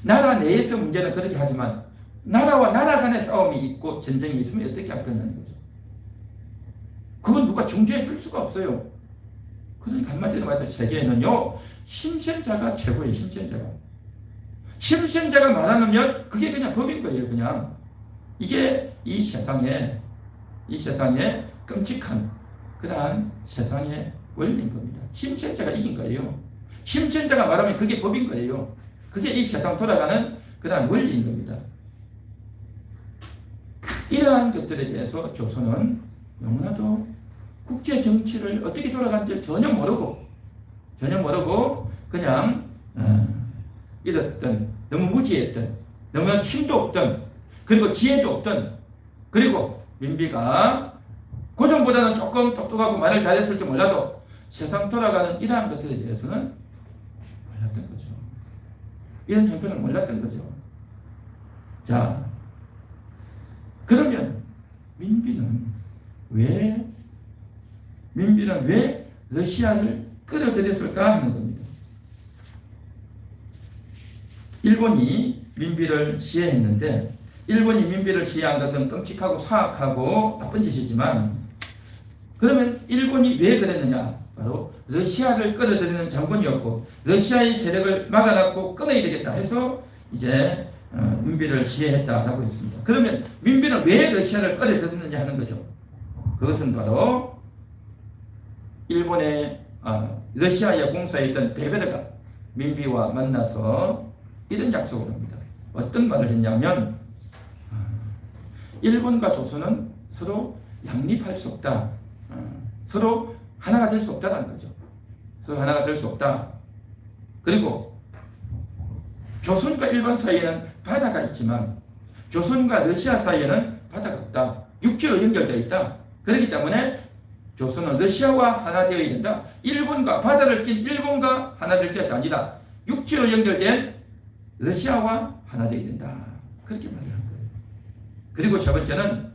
나라 내에서 문제는 그렇게 하지만 나라와 나라 간의 싸움이 있고 전쟁이 있으면 어떻게 할 거냐는 거죠. 그건 누가 중재해 줄 수가 없어요. 그러니까 한마디로 말해서 세계에는요, 힘센 자가 최고예요. 힘센 자가. 힘센 자가 말하면 그게 그냥 법인 거예요. 그냥. 이게 이 세상에 끔찍한 그러한 세상의 원리인 겁니다. 힘센 자가 이긴 거예요. 힘센 자가 말하면 그게 법인 거예요. 그게 이 세상 돌아가는 그러한 원리인 겁니다. 이러한 것들에 대해서 조선은 너무나도 국제 정치를 어떻게 돌아가는지 전혀 모르고 그냥 이랬던, 너무 무지했던, 너무 힘도 없던, 그리고 지혜도 없던, 그리고 민비가 고종보다는 조금 똑똑하고 말을 잘했을지 몰라도 세상 돌아가는 이러한 것들에 대해서는 몰랐던 거죠. 이런 형편을 몰랐던 거죠. 자, 그러면 민비는 왜 러시아를 끌어들였을까 하는 겁니다. 일본이 민비를 시해했는데 일본이 민비를 시해한 것은 끔찍하고 사악하고 나쁜 짓이지만 그러면 일본이 왜 그랬느냐? 바로 러시아를 끌어들이는 장군이었고 러시아의 세력을 막아놨고 끊어야 되겠다 해서 이제 민비를 시해했다라고 했습니다. 그러면 민비는 왜 러시아를 끌어들였느냐 하는 거죠. 그것은 바로 일본의 러시아에 공사했던 베베르가 민비와 만나서 이런 약속을 합니다. 어떤 말을 했냐면 일본과 조선은 서로 양립할 수 없다. 서로 하나가 될 수 없다라는 거죠. 서로 하나가 될 수 없다. 그리고 조선과 일본 사이에는 바다가 있지만 조선과 러시아 사이에는 바다가 없다. 육지로 연결되어 있다. 그렇기 때문에 조선은 러시아와 하나 되어야 된다. 일본과 바다를 낀 일본과 하나 될 것이 아니라 육지로 연결된 러시아와 하나 되어야 된다. 그렇게 말을 한 거예요. 그리고 세 번째는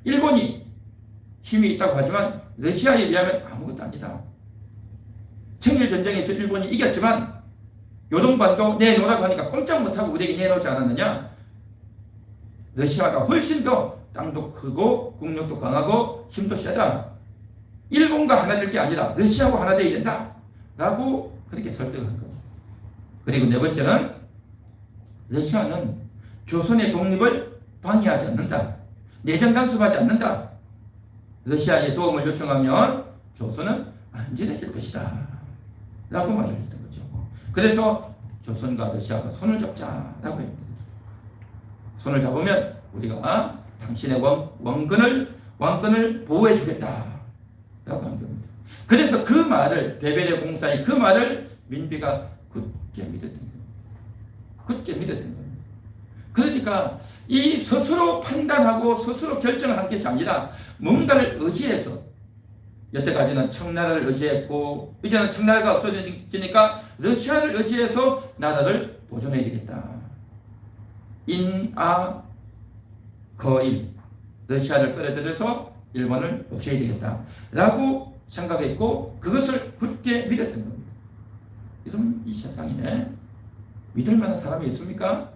일본이 힘이 있다고 하지만 러시아에 비하면 아무것도 아니다. 청일전쟁에서 일본이 이겼지만 요동반도 내놓으라고 하니까 꼼짝 못하고 우리에게 내놓지 않았느냐? 러시아가 훨씬 더 땅도 크고 국력도 강하고 힘도 세다. 일본과 하나 될 게 아니라 러시아하고 하나 되어야 된다. 라고 그렇게 설득한 거죠. 그리고 네 번째는 러시아는 조선의 독립을 방해하지 않는다. 내정 간섭하지 않는다. 러시아의 도움을 요청하면 조선은 안전해질 것이다. 라고 말을 했던 거죠. 그래서 조선과 러시아가 손을 잡자라고 했던 거죠. 손을 잡으면 우리가 당신의 왕권을 보호해 주겠다. 라고 한 겁니다. 그래서 그 말을, 베베레 공사의 그 말을 민비가 굳게 믿었던 겁니다. 굳게 믿었던 겁니다. 그러니까 이 스스로 판단하고 스스로 결정을 한 것이 아니라 뭔가를 의지해서, 여태까지는 청나라를 의지했고 이제는 청나라가 없어지니까 러시아를 의지해서 나라를 보존해야 되겠다. 인아 거일, 러시아를 끌어들여서 일본을 없애야 되겠다 라고 생각했고 그것을 굳게 믿었던 겁니다. 이런 이 세상에 믿을 만한 사람이 있습니까?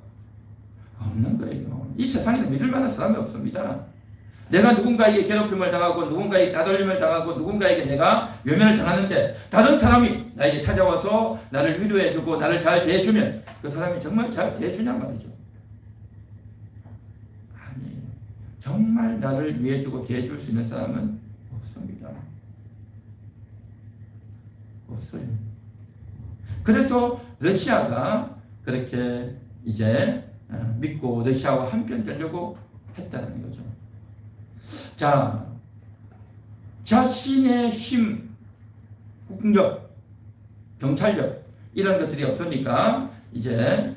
없는 거예요. 이 세상에는 믿을 만한 사람이 없습니다. 내가 누군가에게 괴롭힘을 당하고 누군가에게 따돌림을 당하고 누군가에게 내가 외면을 당하는데 다른 사람이 나에게 찾아와서 나를 위로해주고 나를 잘 대해주면 그 사람이 정말 잘 대해주냐 말이죠. 아니에요. 정말 나를 위해주고 대해줄 수 있는 사람은 없습니다. 없어요. 그래서 러시아가 그렇게 이제 믿고 러시아와 한편 되려고 했다는 거죠. 자, 자신의 힘, 국력, 경찰력 이런 것들이 없으니까 이제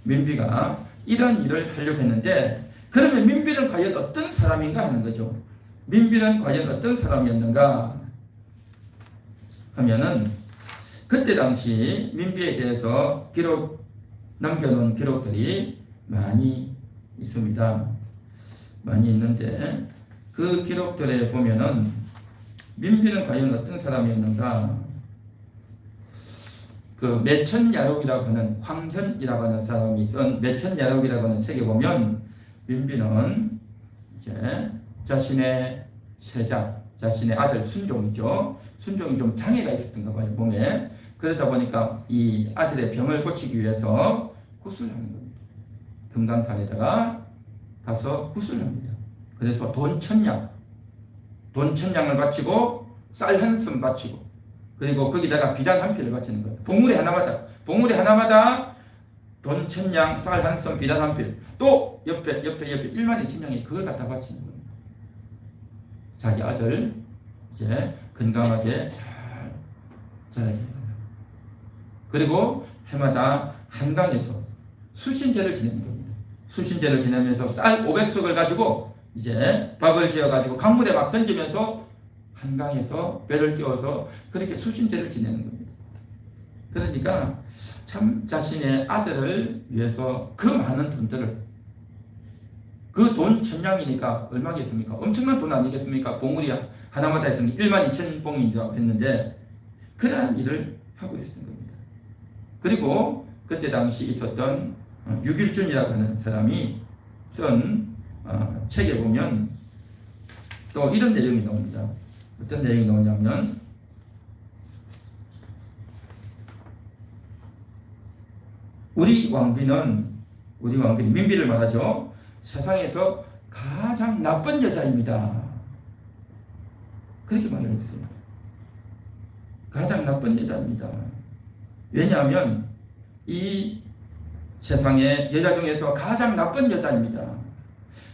민비가 이런 일을 하려고 했는데 그러면 민비는 과연 어떤 사람인가 하는 거죠. 민비는 과연 어떤 사람이었는가 하면은 그때 당시 민비에 대해서 남겨놓은 기록들이 많이 있습니다. 많이 있는데 그 기록들에 보면은 민비는 과연 어떤 사람이었는가. 그 매천야록이라고 하는 황현이라고 하는 사람이 쓴 매천야록이라고 하는 책에 보면 민비는 이제 자신의 세자, 자신의 아들 순종이죠. 순종이 좀 장애가 있었던가 봐요, 몸에. 그러다 보니까 이 아들의 병을 고치기 위해서 굿을 하는 겁니다. 금강산에다가 가서 굿을 합니다. 그래서 돈 1000냥, 돈 1000냥을 바치고 쌀 한 씀 바치고 그리고 거기다가 비단 한 필을 바치는 거예요. 봉우리 하나마다 돈 1000냥, 쌀 한 씀, 비단 한 필. 또 옆에 12,000냥이 그걸 갖다 바치는 겁니다. 자기 아들 이제 건강하게 잘 자라게 합니다. 그리고 해마다 한강에서 수신제를 지내는 겁니다. 수신제를 지내면서 쌀 500석을 가지고 이제 밥을 지어가지고 강물에 막 던지면서 한강에서 배를 띄워서 그렇게 수신제를 지내는 겁니다. 그러니까 참 자신의 아들을 위해서 그 많은 돈들을, 그 돈 1000냥이니까 얼마겠습니까? 엄청난 돈 아니겠습니까? 봉우리 하나마다 했으니 12,000봉이라고 했는데 그러한 일을 하고 있었던 겁니다. 그리고 그때 당시 있었던 유길준이라고 하는 사람이 쓴 책에 보면 또 이런 내용이 나옵니다. 어떤 내용이 나오냐면 우리 왕비는 민비를 말하죠. 세상에서 가장 나쁜 여자입니다. 그렇게 말을 했어요. 가장 나쁜 여자입니다. 왜냐하면 이 세상의 여자 중에서 가장 나쁜 여자입니다.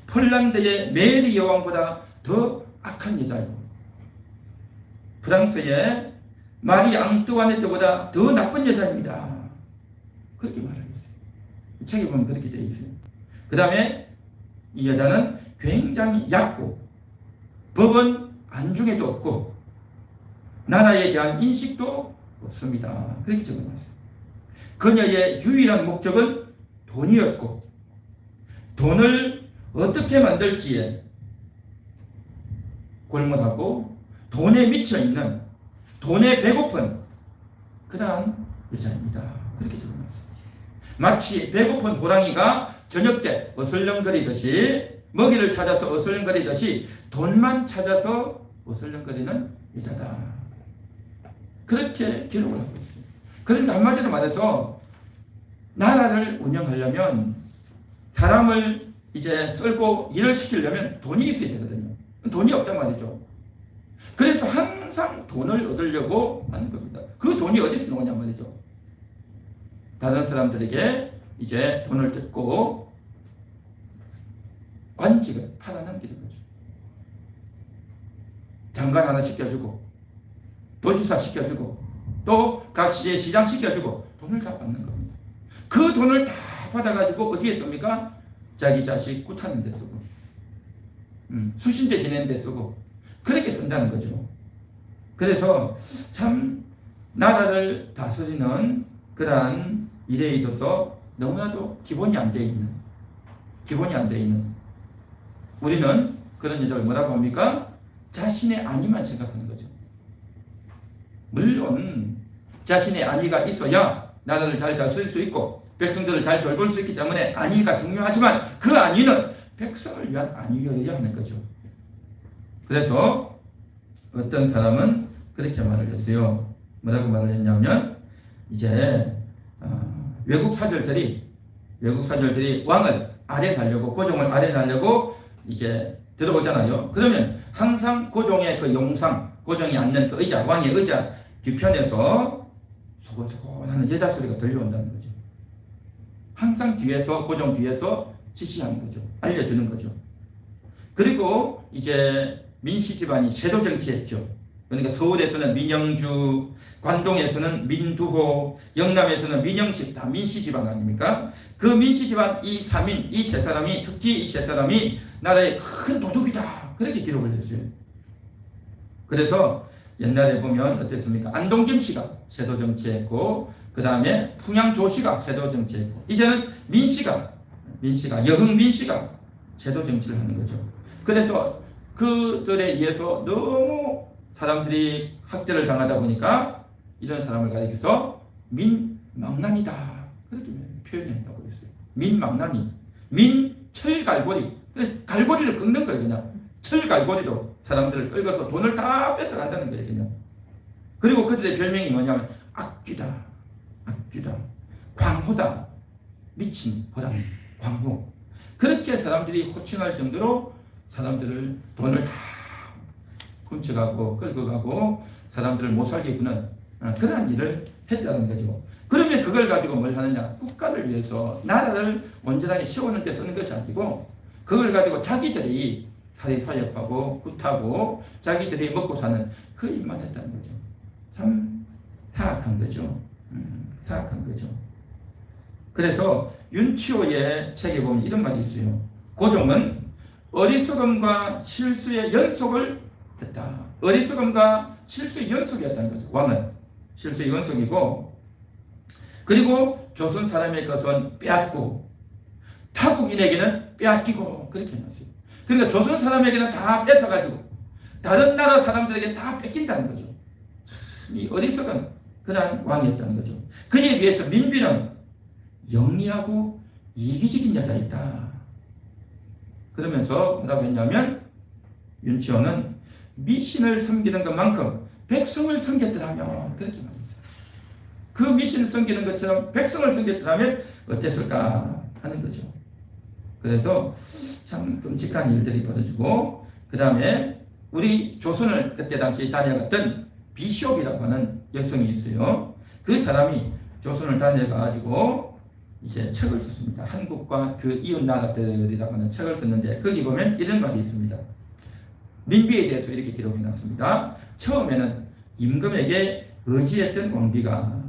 폴란드의 메리 여왕보다 더 악한 여자이고 프랑스의 마리 앙뚜와네트보다 더 나쁜 여자입니다. 그렇게 말을 했어요. 책에 보면 그렇게 되어 있어요. 그 다음에 이 여자는 굉장히 얕고 법은 안중에도 없고 나라에 대한 인식도 없습니다. 그렇게 적어놨어요. 그녀의 유일한 목적은 돈이었고 돈을 어떻게 만들지에 골몰하고 돈에 미쳐있는, 돈에 배고픈 그러한 여자입니다. 그렇게 적어놨어요. 마치 배고픈 호랑이가 저녁 때 어슬렁거리듯이 먹이를 찾아서 어슬렁거리듯이 돈만 찾아서 어슬렁거리는 여자다. 그렇게 기록을 하고 있어요. 그러니까 한마디로 말해서 나라를 운영하려면 사람을 이제 썰고 일을 시키려면 돈이 있어야 되거든요. 돈이 없단 말이죠. 그래서 항상 돈을 얻으려고 하는 겁니다. 그 돈이 어디서 나오냐 말이죠. 다른 사람들에게 이제 돈을 뜯고 관직을 팔아넘기는 거죠. 장관 하나 시켜주고 도지사 시켜주고 또 각 시의 시장 시켜주고 돈을 다 받는 겁니다. 그 돈을 다 받아가지고 어디에 씁니까? 자기 자식 굿하는 데 쓰고 수신제 지내는 데 쓰고 그렇게 쓴다는 거죠. 그래서 참 나라를 다스리는 그러한 일에 있어서 너무나도 기본이 안 되어 있는 우리는 그런 여자를 뭐라고 합니까? 자신의 안위만 생각하는 거죠. 물론 자신의 안위가 있어야 나라를 잘 다스릴 수 있고 백성들을 잘 돌볼 수 있기 때문에 안위가 중요하지만 그 안위는 백성을 위한 안위여야 하는 거죠. 그래서 어떤 사람은 그렇게 말을 했어요. 뭐라고 말을 했냐면 이제 외국 사절들이 왕을 아래하려고 고종을 아래하려고 이제 들어오잖아요. 그러면 항상 고종의 그 용상, 고종이 앉는 그 의자, 왕의 의자 뒤편에서 소곤소곤하는 여자 소리가 들려온다는 거죠. 항상 뒤에서 고종 뒤에서 지시하는 거죠. 알려주는 거죠. 그리고 이제 민씨 집안이 세도 정치했죠. 그러니까 서울에서는 민영주, 관동에서는 민두호, 영남에서는 민영식, 다 민씨 집안 아닙니까? 그 민씨 집안 이 3인, 이 세 사람이, 특히 이 세 사람이 나라의 큰 도둑이다. 그렇게 기록을 했어요. 그래서 옛날에 보면 어땠습니까? 안동김 씨가 세도 정치했고, 그 다음에 풍양조 씨가 세도 정치했고, 이제는 여흥민 씨가 세도 정치를 하는 거죠. 그래서 그들에 의해서 너무 사람들이 학대를 당하다 보니까 이런 사람을 가리켜서 민망난이다. 그렇게 표현하고 있어요. 민망난이. 민철갈고리. 갈고리를 긁는 거예요, 그냥. 철갈고리로 사람들을 끌어서 돈을 다 뺏어간다는 거예요, 그냥. 그리고 그들의 별명이 뭐냐면 악귀다. 광호다. 미친 호다. 광호. 그렇게 사람들이 호칭할 정도로 사람들을 돈을 다 훔쳐가고 끌고 가고 사람들을 못 살게 구는 그러한 일을 했다는 거죠. 그러면 그걸 가지고 뭘 하느냐? 국가를 위해서 나라를 온전하게 세우는 데 쓰는 것이 아니고 그걸 가지고 자기들이 사회사역하고 굿하고 자기들이 먹고 사는 그 일만 했다는 거죠. 참 사악한 거죠. 사악한 거죠. 그래서 윤치호의 책에 보면 이런 말이 있어요. 고종은 어리석음과 실수의 연속을 했다. 어리석음과 실수의 연속이었다는 거죠. 왕은 실수의 연속이고, 그리고 조선 사람의 것은 빼앗고 타국인에게는 빼앗기고 그렇게 해놨어요. 그러니까 조선 사람에게는 다 뺏어가지고 다른 나라 사람들에게 다 뺏긴다는 거죠. 이 어리석은 그런 왕이었다는 거죠. 그에 비해서 민비는 영리하고 이기적인 여자였다. 그러면서 뭐라고 했냐면 윤치호는 미신을 섬기는 것만큼 백성을 섬겼더라면 그렇게 말했어요. 그 미신을 섬기는 것처럼 백성을 섬겼더라면 어땠을까 하는 거죠. 그래서 참 끔찍한 일들이 벌어지고, 그 다음에 우리 조선을 그때 당시 다녀갔던 비숍이라고 하는 여성이 있어요. 그 사람이 조선을 다녀가지고 이제 책을 썼습니다. 한국과 그 이웃 나라들이라고 하는 책을 썼는데 거기 보면 이런 말이 있습니다. 민비에 대해서 이렇게 기록해 놨습니다. 처음에는 임금에게 의지했던 왕비가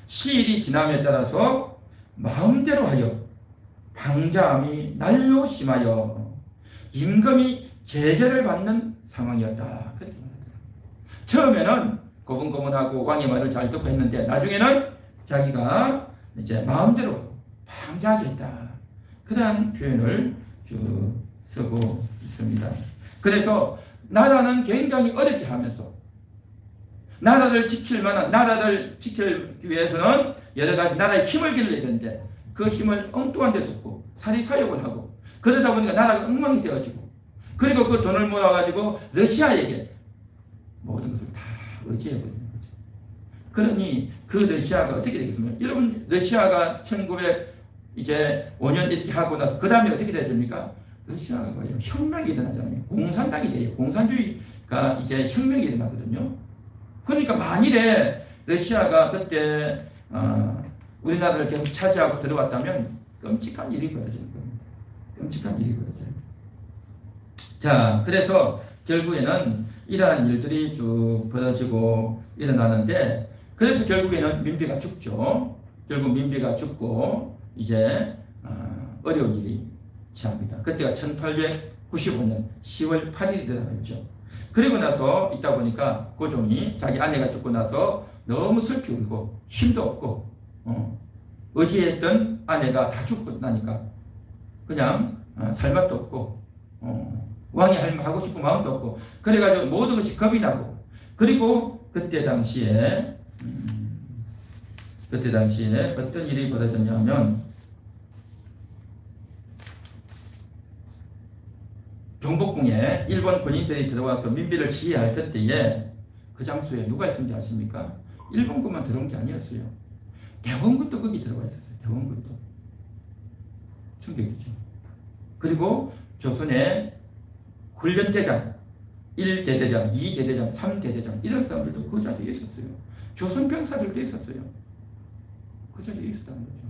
시일이 지남에 따라서 마음대로 하여 방자함이 날로 심하여 임금이 제재를 받는 상황이었다. 그렇게 말합니다. 처음에는 고분고분하고 왕의 말을 잘 듣고 했는데 나중에는 자기가 이제 마음대로 방자하게 했다. 그러한 표현을 쭉 쓰고 있습니다. 그래서 나라는 굉장히 어렵게 하면서 나라를 지키기 위해서는 여러 가지 나라의 힘을 길러야 되는데 그 힘을 엉뚱한 데 썼고 사리사욕을 하고 그러다 보니까 나라가 엉망이 되어지고 그리고 그 돈을 모아가지고 러시아에게 모든 것을 다 의지해버리는 거죠. 그러니 그 러시아가 어떻게 되겠습니까? 여러분 러시아가 1905년 이렇게 하고 나서 그 다음에 어떻게 되십니까? 러시아가 혁명이 일어나잖아요. 공산당이 돼요. 공산주의가 이제 혁명이 일어나거든요. 그러니까 만일에 러시아가 그때 우리나라를 계속 차지하고 들어왔다면 끔찍한 일이 벌어지는 겁니다. 끔찍한 일이 벌어져요. 자, 그래서 결국에는 이러한 일들이 쭉 벌어지고 일어나는데 그래서 결국에는 민비가 죽죠. 결국 민비가 죽고 이제 어려운 일이 취합니다. 그때가 1895년 10월 8일이라고 그리고 나서 있다 보니까 고종이 자기 아내가 죽고 나서 너무 슬피 울고 힘도 없고 의지했던 아내가 다 죽고 나니까 그냥 살 맛도 없고 왕이 하고 싶은 마음도 없고 그래가지고 모든 것이 겁이 나고 그리고 그때 당시에 어떤 일이 벌어졌냐면 경복궁에 일본 군인들이 들어와서 민비를 지휘할 때에 그 장소에 누가 있었는지 아십니까? 일본군만 들어온 게 아니었어요. 대원군도 거기 들어와 있었어요. 대원군도. 충격이죠. 그리고 조선의 훈련대장, 1대대장, 2대대장, 3대대장 이런 사람들도 그 자리에 있었어요. 조선 병사들도 있었어요. 그 자리에 있었다는 거죠.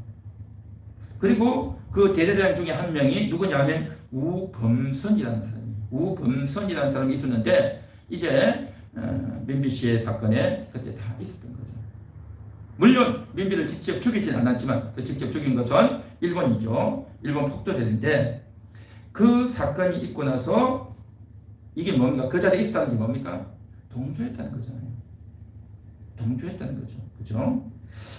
그리고 그 대대장 중에 한 명이 누구냐면 우범선이라는 사람이에요. 우범선이라는 사람이 있었는데 이제 민비 씨의 사건에 그때 다 있었던 거죠. 물론 민비를 직접 죽이진 않았지만 그 직접 죽인 것은 일본이죠. 일본 폭도대인데 그 사건이 있고 나서 이게 뭡니까? 그 자리에 있었다는 게 뭡니까? 동조했다는 거잖아요. 동조했다는 거죠. 그죠?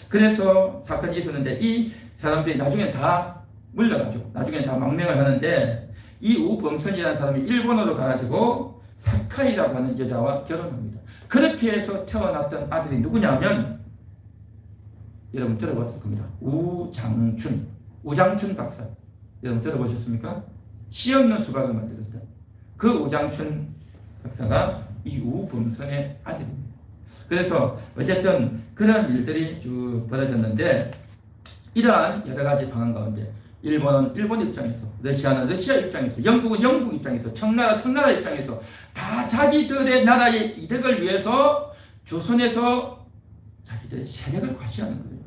그래서 사건이 있었는데 이 사람들이 나중에 다 물러가지고 나중에 다 망명을 하는데 이 우범선이라는 사람이 일본으로 가가지고 사카이라고 하는 여자와 결혼합니다. 그렇게 해서 태어났던 아들이 누구냐면 여러분 들어봤을 겁니다. 우장춘 박사. 여러분 들어보셨습니까? 씨 없는 수박을 만들었다. 그 우장춘 박사가 이 우범선의 아들입니다. 그래서 어쨌든 그런 일들이 쭉 벌어졌는데 이러한 여러 가지 상황 가운데 일본은 일본 입장에서, 러시아는 러시아 입장에서, 영국은 영국 입장에서, 청나라 입장에서 다 자기들의 나라의 이득을 위해서 조선에서 자기들의 세력을 과시하는 거예요.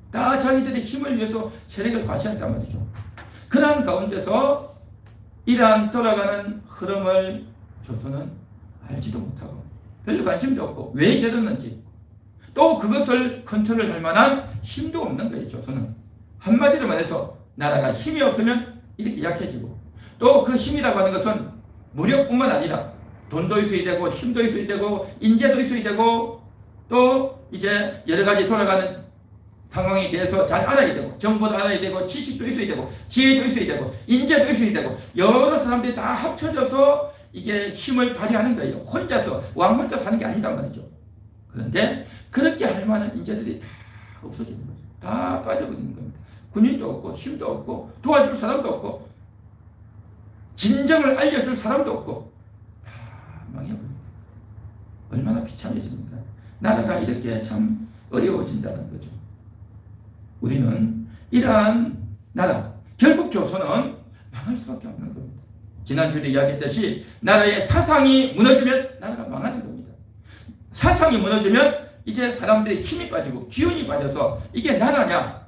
다 자기들의 힘을 위해서 세력을 과시한단 말이죠. 그러한 가운데서 이러한 돌아가는 흐름을 조선은 알지도 못하고 별로 관심도 없고 왜 저러는지 또 그것을 컨트롤할 만한 힘도 없는 거예요. 조선은. 한마디로 말해서 나라가 힘이 없으면 이렇게 약해지고 또 그 힘이라고 하는 것은 무력뿐만 아니라 돈도 있어야 되고 힘도 있어야 되고 인재도 있어야 되고 또 이제 여러 가지 돌아가는 상황에 대해서 잘 알아야 되고 정보도 알아야 되고 지식도 있어야 되고 지혜도 있어야 되고 인재도 있어야 되고 여러 사람들이 다 합쳐져서 이게 힘을 발휘하는 거예요. 혼자서 왕 혼자 사는 게 아니단 말이죠. 그런데 그렇게 할 만한 인재들이 다 없어지는 거죠. 다 빠져버리는 겁니다. 군인도 없고 힘도 없고 도와줄 사람도 없고 진정을 알려줄 사람도 없고 다 망해버립니다. 얼마나 비참해집니까? 나라가 이렇게 참 어려워진다는 거죠. 우리는 이러한 나라, 결국 조선은 망할 수밖에 없는 겁니다. 지난주에 이야기했듯이 나라의 사상이 무너지면 나라가 망하는 겁니다. 사상이 무너지면 이제 사람들의 힘이 빠지고 기운이 빠져서 이게 나라냐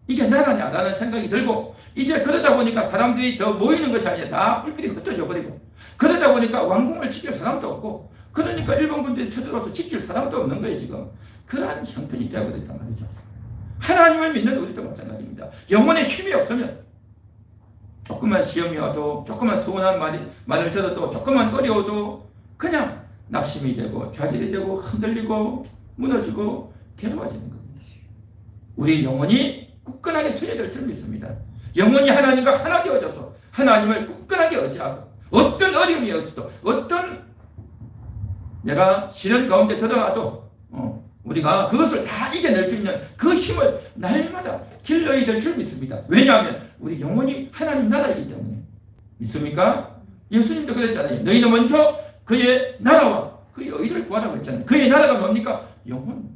라는 생각이 들고 이제 그러다 보니까 사람들이 더 모이는 것이 아니라 다 뿔뿔이 흩어져 버리고 그러다 보니까 왕궁을 지킬 사람도 없고 그러니까 일본군들이 쳐들어와서 지킬 사람도 없는 거예요. 지금 그러한 형편이 되어버렸단 말이죠. 하나님을 믿는 우리도 마찬가지입니다. 영혼의 힘이 없으면 조금만 시험이 와도 조금만 서운한 말을 들어도 조금만 어려워도 그냥 낙심이 되고 좌절이 되고 흔들리고 무너지고 괴로워지는 겁니다. 우리 영혼이 굳건하게 서야 될 줄 믿습니다. 영혼이 하나님과 하나 되어져서 하나님을 굳건하게 의지하고 어떤 어려움이 없어도 어떤 내가 시련 가운데 들어가도 우리가 그것을 다 이겨낼 수 있는 그 힘을 날마다 길러야 될 줄 믿습니다. 왜냐하면 우리 영혼이 하나님 나라이기 때문에. 믿습니까? 예수님도 그랬잖아요. 너희는 먼저 그의 나라와 그의 의를 구하라고 했잖아요. 그의 나라가 뭡니까? 영혼.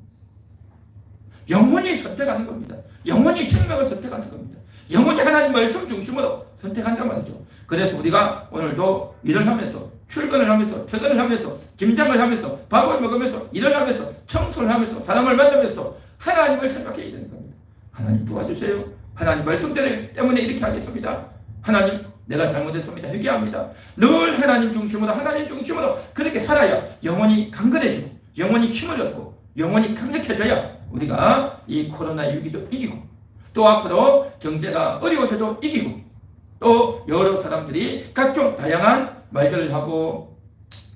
영혼이 선택하는 겁니다. 영혼이 생명을 선택하는 겁니다. 영혼이 하나님 말씀 중심으로 선택한단 말이죠. 그래서 우리가 오늘도 일을 하면서, 출근을 하면서, 퇴근을 하면서, 김장을 하면서, 밥을 먹으면서, 일을 하면서, 청소를 하면서, 사람을 만나면서 하나님을 생각해야 되는 겁니다. 하나님 도와주세요. 하나님 말씀 때문에 이렇게 하겠습니다. 하나님, 내가 잘못했습니다. 회개합니다. 늘 하나님 중심으로 그렇게 살아야 영혼이 강건해지고, 영혼이 힘을 얻고, 영혼이 강력해져야 우리가 이 코로나 위기도 이기고, 또 앞으로 경제가 어려워져도 이기고, 또 여러 사람들이 각종 다양한 말들을 하고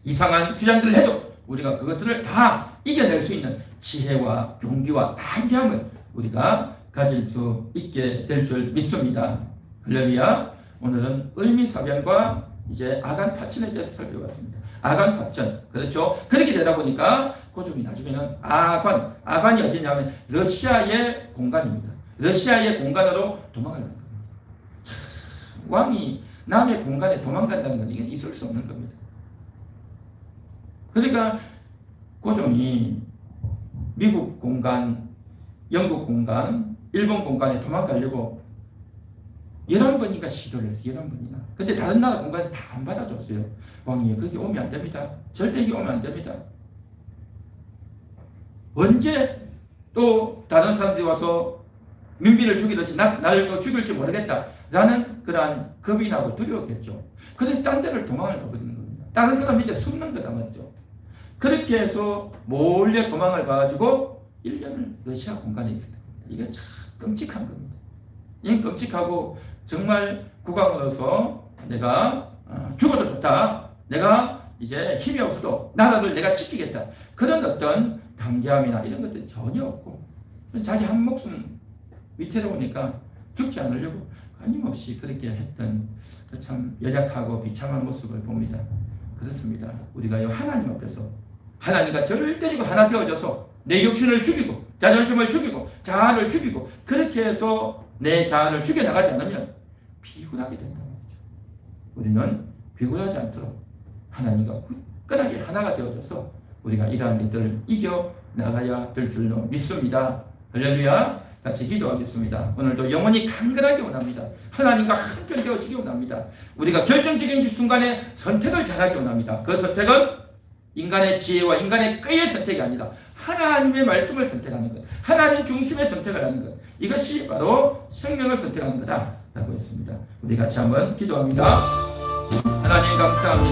이상한 주장들을 해도 우리가 그것들을 다 이겨낼 수 있는 지혜와 용기와 담대함을 우리가 가질 수 있게 될 줄 믿습니다. 할렐루야. 오늘은 의미사변과 이제 아간 파천에 대해서 살펴봤습니다. 아간 파천. 그렇죠. 그렇게 되다 보니까 고종이 나중에는 아간이 어디냐면 러시아의 공간입니다. 러시아의 공간으로 도망을 간 겁니다. 참, 왕이 남의 공간에 도망간다는 건 이건 있을 수 없는 겁니다. 그러니까 고종이 미국 공간, 영국 공간, 일본 공간에 도망가려고 11번인가 시도를 했어요. 11번이나. 근데 다른 나라 공간에서 다 안 받아줬어요. 왕이 거기 오면 안 됩니다. 절대 여기 오면 안 됩니다. 언제 또 다른 사람들이 와서 민비를 죽이듯이 나를 또 죽일지 모르겠다 라는 그러한 겁이 나고 두려웠겠죠. 그래서 딴 데를 도망을 가버리는 겁니다. 다른 사람 밑에 숨는 거다 맞죠. 그렇게 해서 몰래 도망을 가가지고 1년을 러시아 공간에 있었던 겁니다. 이게 참 끔찍한 겁니다. 이게 끔찍하고 정말 국왕으로서 내가 죽어도 좋다. 내가 이제 힘이 없어도 나라를 내가 지키겠다. 그런 어떤 담대함이나 이런 것들이 전혀 없고 자기 한 목숨 위태로우니까 죽지 않으려고 끊임없이 그렇게 했던 참 연약하고 비참한 모습을 봅니다. 그렇습니다. 우리가 하나님 앞에서 하나님과 절대적으로 하나 되어져서 내 육신을 죽이고 자존심을 죽이고 자아를 죽이고 그렇게 해서 내 자아를 죽여나가지 않으면 비굴하게 된다는 거죠. 우리는 비굴하지 않도록 하나님과 굳건하게 하나가 되어져서 우리가 이러한 것들을 이겨나가야 될 줄로 믿습니다. 할렐루야. 같이 기도하겠습니다. 오늘도 영혼이 강건하게 원합니다. 하나님과 한편 되어지기 원합니다. 우리가 결정적인 순간에 선택을 잘하기 원합니다. 그 선택은 인간의 지혜와 인간의 꾀의 선택이 아니라 하나님의 말씀을 선택하는 것, 하나님 중심의 선택을 하는 것, 이것이 바로 생명을 선택하는 거다 라고 했습니다. 우리 같이 한번 기도합니다. 하나님 감사합니다.